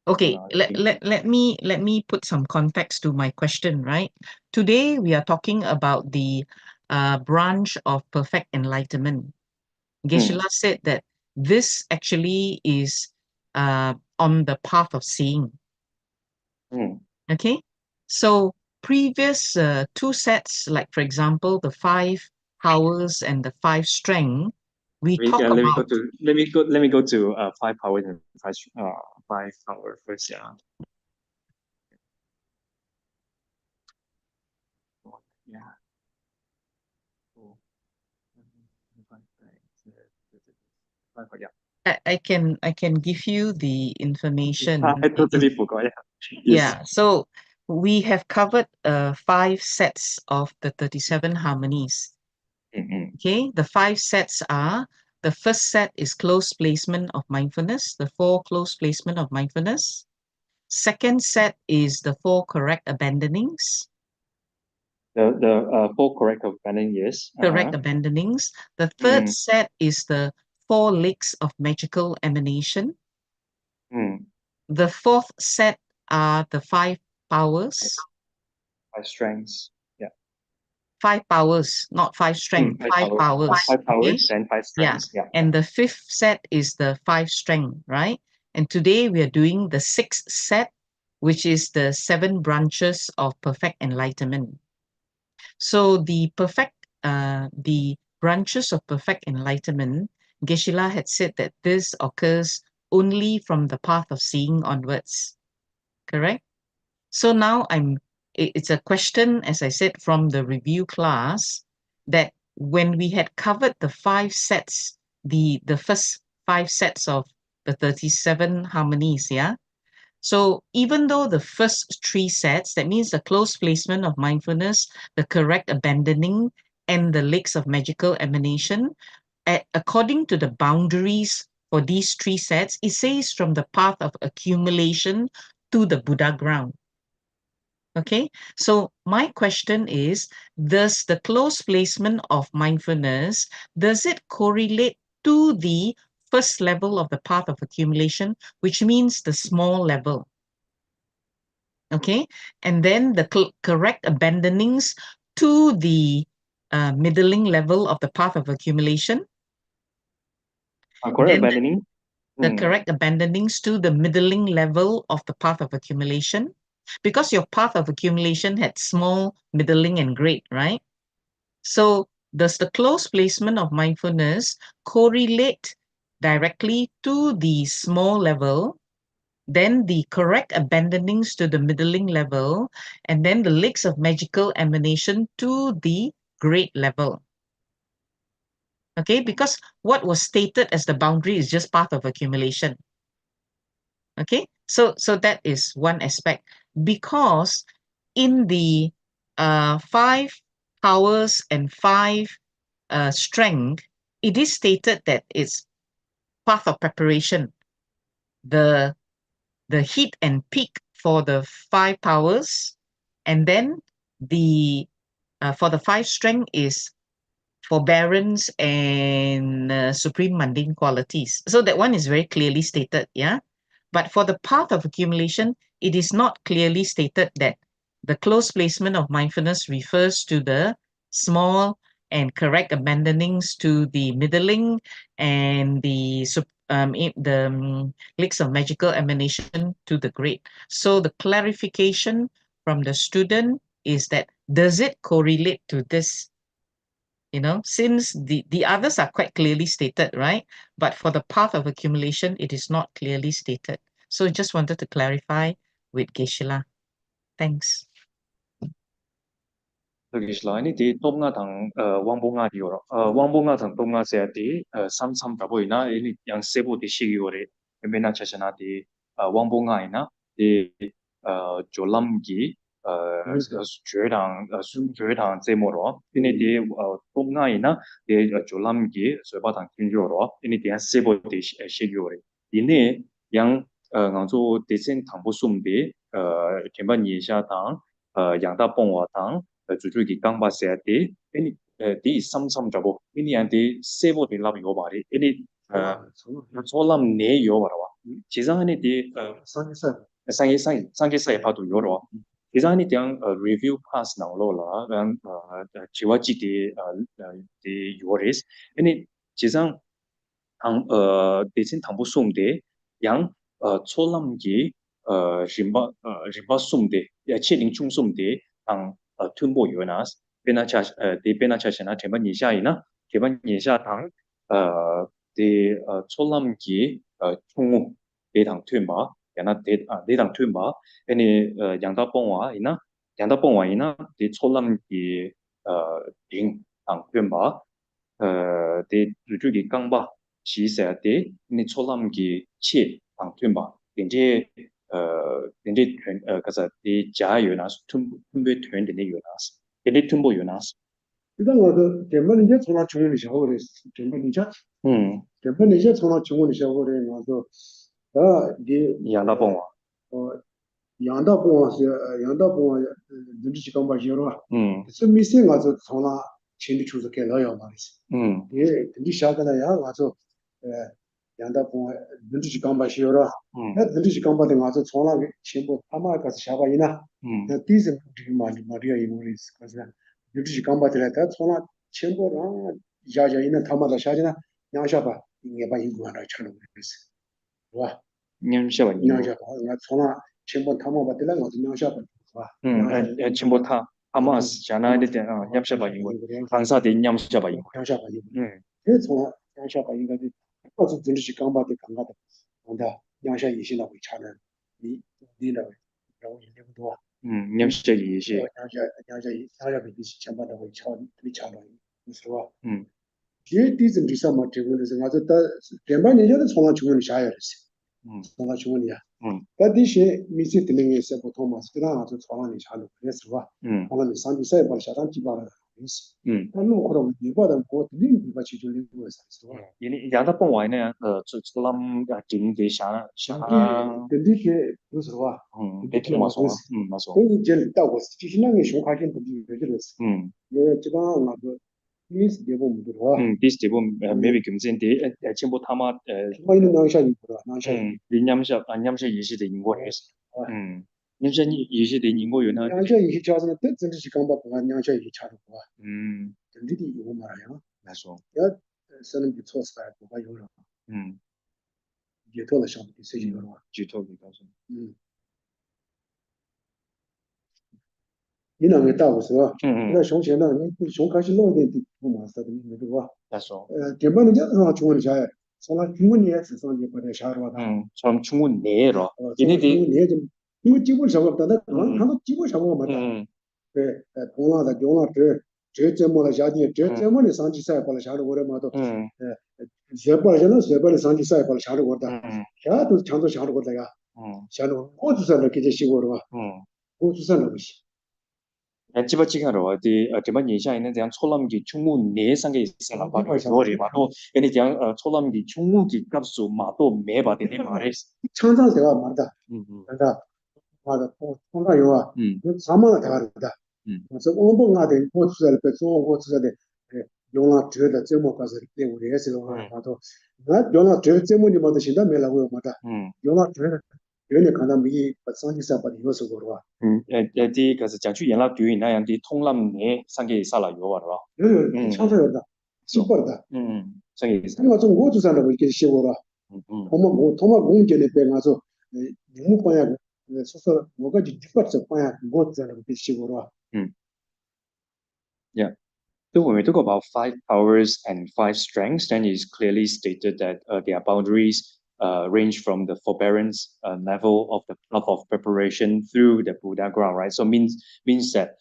Okay, let me put some context to my question, right? Today we are talking about the branch of perfect enlightenment. Geshe-la said that this actually is on the path of seeing. Mm. Okay, so previous two sets, like for example, the 5 powers and the 5 strength, we talk Let me about. let me go to 5 power and 5 power first. Yeah. Yeah. Oh. Yeah. I can give you the information. I totally forgot. Yeah. Yeah, Yes. so we have covered 5 sets of the 37 harmonies. Mm-hmm. Okay, the 5 sets are, the first set is close placement of mindfulness, the 4 close placement of mindfulness. Second set is the 4 correct abandonings. The 4 correct abandon, yes. Correct abandonings. The third set is the 4 legs of magical emanation. The fourth set are the 5 powers. 5 strengths. Yeah. 5 powers, not 5 strength. 5 powers. 5 powers, Okay? then 5 Yeah. strengths. Yeah. And the fifth set is the 5 strength, right? And today we are doing the 6th set, which is the 7 branches of perfect enlightenment. So the branches of perfect enlightenment, Geshe-la had said that this occurs only from the path of seeing onwards. Correct? So now it's a question, as I said, from the review class, that when we had covered the 5 sets, the first 5 sets of the 37 harmonies, yeah. So even though the first 3 sets, that means the close placement of mindfulness, the correct abandoning, and the legs of magical emanation, according to the boundaries for these 3 sets, it says from the path of accumulation to the Buddha ground. Okay, so my question is, does the close placement of mindfulness, does it correlate to the first level of the path of accumulation, which means the small level? Okay, and then the correct abandonings to the middling level of the path of accumulation. Correct abandoning. The correct abandonings to the middling level of the path of accumulation, because your path of accumulation had small, middling, and great, right? So does the close placement of mindfulness correlate directly to the small level, then the correct abandonings to the middling level, and then the legs of magical emanation to the great level? Okay, because what was stated as the boundary is just path of accumulation. Okay, so that is one aspect, because in the 5 powers and 5 strength, it is stated that it's path of preparation. The heat and peak for the 5 powers, and then the for the 5 strength is forbearance and supreme mundane qualities. So that one is very clearly stated, yeah. But for the path of accumulation, it is not clearly stated that the close placement of mindfulness refers to the small and correct abandonings to the middling and the leaks of magical emanation to the great. So the clarification from the student is that, does it correlate to this? You know, since the others are quite clearly stated, right? But for the path of accumulation, it is not clearly stated. So just wanted to clarify with Geshe-la. Thanks. Geshe-la, ini di topnga tang wangbonga di oro. Wangbonga tang topnga saya di sam tabo ina ini yang sebo di shigi ore. Emena chachana di wangbonga ina di jolamgi 주회당 제모로 ini di topnga ina di jolamgi soba tang kinjoro ini di sebo di shigi ore. Ini yang ngangzo desen tangbo sumbi kenba nisha tang 양다 뽕와 당 주주기 강바세티 ini di sam jabo ini yang di sebo di lab yo bari ini solam ne yo barawa 지상 ini di 상계사에 봐도 요로 지상 ini yang review class nang lo la dan jiwaji di yoris ini 지상 당 대신 당부 수음대 양 초람기 rimba sumde cheling chung sumde ang tumbo yonas benacha de benacha shana tema nisha ina tema nisha tang de cholamgi chung de tang tumba yana de tang tumba eni yangda pongwa ina de cholamgi ding tang tumba de rujugi kangba chi sa de ni cholamgi che tang tumba 이제 이제 그래서 이 자유나스 tumbe 트렌드 내 요나스 근데 tumbo 요나스 일단 와도 대만 이제 전화 중원이 샤워를 대만 이제 대만 이제 전화 중원이 샤워를 와서 이 야나봉 양다봉 눈치 감바 지어라 스미싱 와서 전화 진리 주석에 넣어야 말이지 예 근데 샤가나야 와서 양다봉 눈치 감바 지어라 눈치 감바데 와서 전화 전부 아마 가서 샤바이나 디즈 마리아 이모리스 그래서 눈치 감바데라다 전화 전부랑 야야이나 타마다 샤지나 양샤바 이게 봐 이거 하나 처럼 그랬어 와 냠샤바 냠샤바 나 전화 전부 타마바데라 와서 냠샤바 와 전부 다 아마스 자나데 냠샤바 이거 강사데 냠샤바 이거 냠샤바 이거 그 전화 냠샤바 이거 그래서 눈치 감바데 강가다 onda 냠샤 이신하고 차는 이 니는 라고 얘기도 냠샤 이시 냠샤 비시 참바다고 차는 차는 무서워 제 디즘 디사 마트고는 가서 다 대만 예전에 전화 주문을 샤야 했어 전화 주문이야 다디시 미시 틀링에서 보통 마스크랑 아주 전화를 샤로 그래서 와 오늘 산디사에 벌샤랑 기바라 그럼 그럼 이거는 뭐 드림 이거 지줄이 뭐였어 얘네 야다 뽕와이네 저람 딩게 샤 근데 그래서 와 되게 맞아 맞아 그 이제 따고 지신랑의 쇼카진 분이 되더랬어 예 제가 나도 is devo mudro this devo maybe 금진데 전부 타마 많이 나샤 이거라 나샤 냠샤 냠샤 이시데 인고레스 냠샤 이시데 인고 요나 나샤 이시 자서는 뜻을 시간바 나샤 이시 차로 봐 근데디 이거 말아요 맞아 야 저는 비초스가 뭐가 요라 예토의 샤브 세지거라 지토기 가서 이나게 따고서 나熊前的熊开始弄的不马斯的那个맞아 대만은 이제 중원이 잘 sonra 중원이에 지선이 버려 샤르와다 좀 중원 내로 얘네들 내에 좀 이거 집을 잡았다 한 집을 잡아 맞다 그 동화다 용화들 제점을 자디 제점을 산지사에 벌 샤르 오래마도 제벌잖아 제벌 산지사에 벌 샤르 오다 야도 장도 샤르 오다야 샤르 고주선을 기재 시고로 와 고주선을 보시 집어치기로 어디 대만 예시에는 대한 초람기 충무 내상에 있으나 바로 요리 바로 얘네 대한 초람기 충무기 값수 마도 매바되는 말에 창상대가 말다 그러니까 맞아 통과요아 사망을 다르다 그래서 온봉하된 고수를 배송 고수를 용화 저다 제목 가서 우리 해서 봐도 나 용화 저 제목이 뭐도 신다 매라고 말다 용화 저原来看到米上去上把你说说过了，第个是讲去原来对那样的通浪呢，上给啥了有啊，唱出来的，是不的，上给因为中国就上了我给写过了，他们公家的边啊说，你们关呀，说我个就不是关呀，我在那给写过了，yeah. So when we talk about 5 powers and 5 strengths, then it's clearly stated that their boundaries range from the forbearance level of the path of preparation through the Buddha ground, right? So means that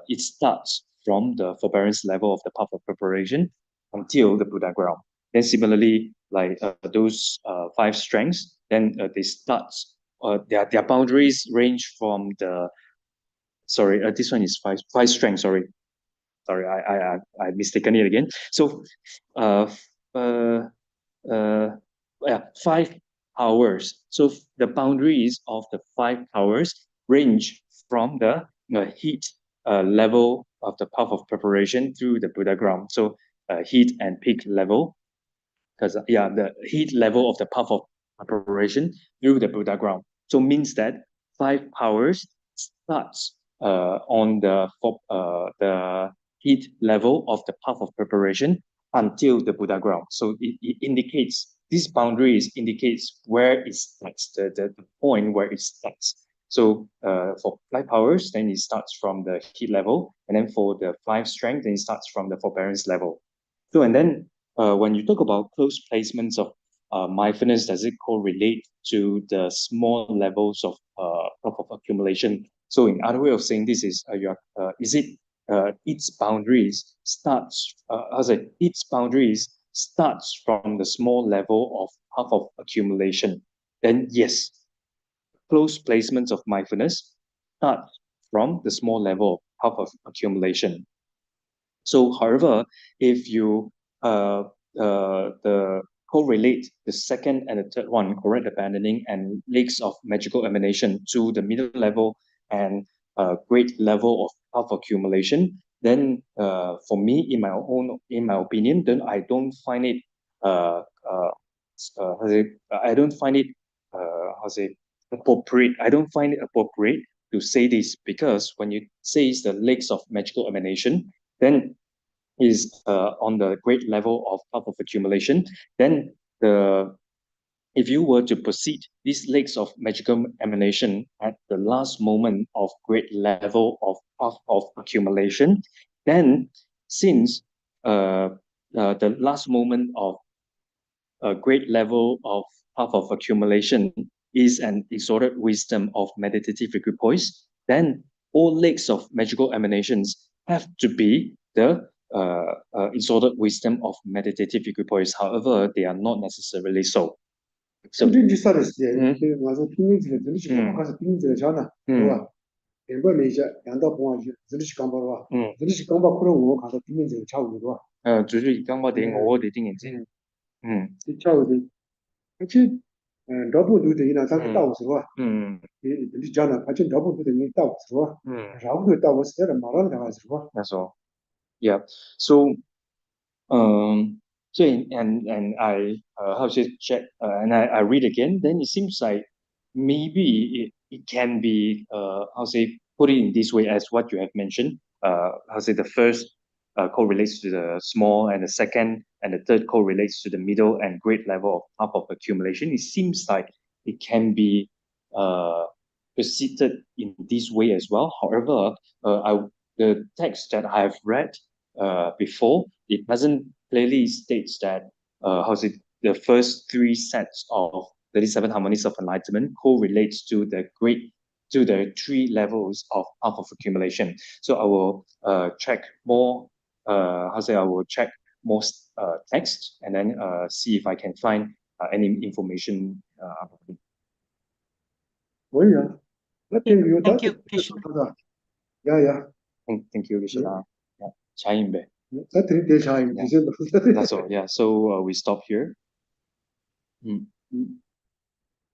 it starts from the forbearance level of the path of preparation until the Buddha ground. Then similarly, like those 5 strengths, then they start. Their boundaries range from the. Sorry, this one is 5 strengths. Sorry, I mistaken it again. So, 5 powers. So the boundaries of the 5 powers range from the heat level of the path of preparation through the Buddha ground. So heat and peak level, because the heat level of the path of preparation through the Buddha ground. So means that 5 powers starts on the heat level of the path of preparation until the Buddha ground. So it indicates this boundaries indicates where it starts, the point where it starts. So for flight powers, then it starts from the heat level, and then for the flight strength, then it starts from the forbearance level. So and then when you talk about close placements of mindfulness, does it correlate to the small levels of accumulation? So in other way of saying this is is it its boundaries starts its boundaries starts from the small level of half of accumulation? Then yes, close placements of mindfulness start from the small level of half of accumulation. So, however, if you the correlate the second and the third one, correct abandoning and lakes of magical emanation, to the middle level and great level of half accumulation, then for me, in my opinion, then I don't find it I don't find it appropriate. I don't find it appropriate to say this, because when you say the lakes of magical emanation, then is on the great level of half of accumulation, then the if you were to proceed these lakes of magical emanation at the last moment of great level of half of accumulation, then since the last moment of a great level of half of accumulation is an exalted wisdom of meditative equipoise, then all lakes of magical emanations have to be the exalted wisdom of meditative equipoise. However, they are not necessarily so. So, 근데 지사를 때 와서 피민지를 들으시 가서 피민지를 자나 뭐가 멤버는 이제 양다 봉하지 들으시 감바와 들으시 감바 그런 거 가서 피민지를 자우고 就是以刚把点我的定眼睛，자우고 같이 더블도 되나 다 따오서 이 자나 같이 더블도 되니 따오서 라고도 따오서 말하는 거 가지고 that's all. Yeah. So so and I how to say check and I read again, then it seems like maybe it can be how to say put it in this way as what you have mentioned. How to say the first correlates to the small, and the second and the third correlates to the middle and great level of half of accumulation. It seems like it can be proceeded in this way as well. However, the text that I have read before, it doesn't clearly states that how's it the first three sets of 37 harmonies of enlightenment correlates to the three levels of half of accumulation. So I will check more I will check more text, and then see if I can find any information about it. 뭐야 Thank you, Geshe-la. 야야 Thank you, Geshe-la. Yeah. Chaimbe. 같은 대사임 That's all. Yeah. So we stop here.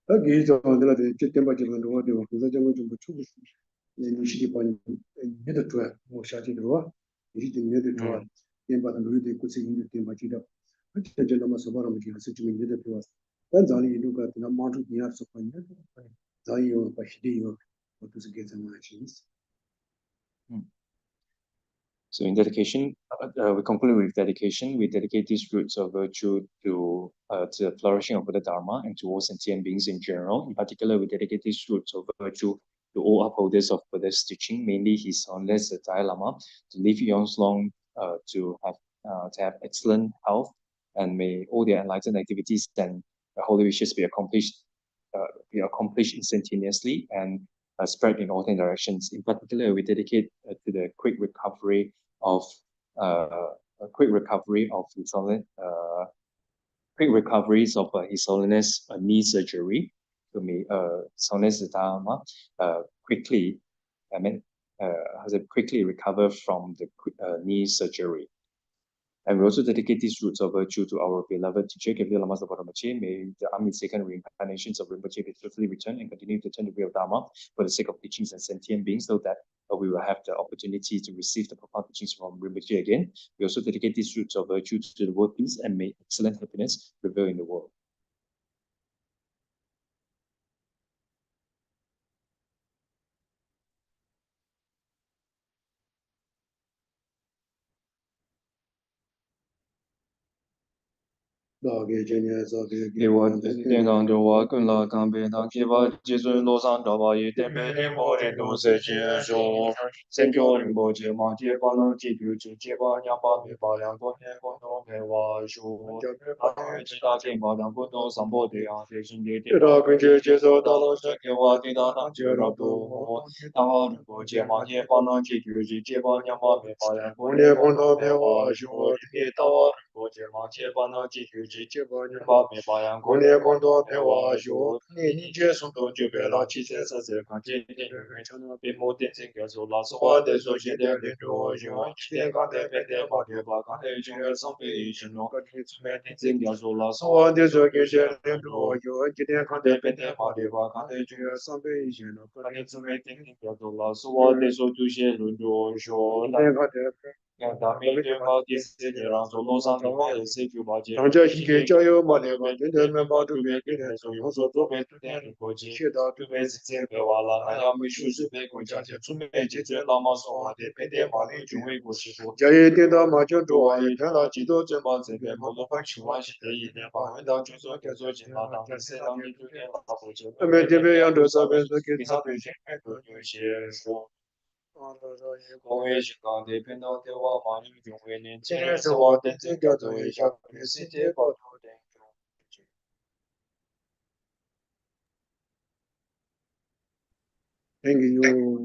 여기 저들한테 temba지는 거도 그래서 좀 추고 유시기 번 얘도 좋아 뭐 샤지도 이제 얘도 좋아 템바는 우리도 있고 생긴 템바지다 어쨌든 너무 서바로 지금 수준이 얘도 좋아 단장이 이루가 나 마주 비야 속하냐 자이요 바시디요 어떻게 개선하시는지 So in dedication, we conclude with dedication. We dedicate these roots of virtue to the flourishing of Buddha Dharma and to all sentient beings in general. In particular, we dedicate these roots of virtue to all upholders of Buddha's teaching, mainly His Holiness the Dalai Lama, to live eons long, to have excellent health, and may all their enlightened activities and holy wishes be accomplished instantaneously and spread in all 10 directions. In particular, we dedicate to the quick recovery of His Holiness, quick recoveries of His Holiness knee surgery. So may His Holiness the Dharma quickly recover from the knee surgery. And we also dedicate these roots of virtue to our beloved teacher, Gabriel Lama Rinpoche. May the unmistaken reincarnations of Rinpoche be swiftly returned and continue to turn the way of Dharma for the sake of teachings and sentient beings, so that we will have the opportunity to receive the profound teachings from Rinpoche again. We also dedicate these roots of virtue to the world peace, and may excellent happiness prevail in the world. 给我电当着我跟了刚被当给我几尊罗上找吧一点没的莫的都是接受，先叫人不接嘛接把能接就接把两把没把两个年共同陪我说，他知道天把两个都上不的啊，这兄弟的他跟着接受到了这给我的他当接了多，然后人不接嘛接把能接就接把两把没把两个年共同陪我说，你到我。我接嘛接把那几句接把你把没把阳光年光多陪我说，你接送都就别了，七千三十看见电影院唱那边幕电视歌手老师话的说些点的多用，天刚的白天把的把刚的就要上北京咯，每天电视歌手老师话的说些点多用，今天看的白天把的把刚的就要上北京咯，每天电视歌手老师话的说就些轮着说，今天看的。大明对马第四年让走路上的马也是九八节，让这一个加油马的马，今天们把对面给人说，用说左边对面的国际，学到对面是这个完了，那要没修是被国家就出面解决老马说话的，白天马的就为国是多，加一点到马就多啊，一天到几多这马这边，我都快去完是的一点，把回到就说给做进了，当天是让你对面老虎就，每天别样多少遍都给他对前面都有些说。我也是刚的频道的话，把你们用为年轻人生活等这个做一下，对世界保护的。Thank you.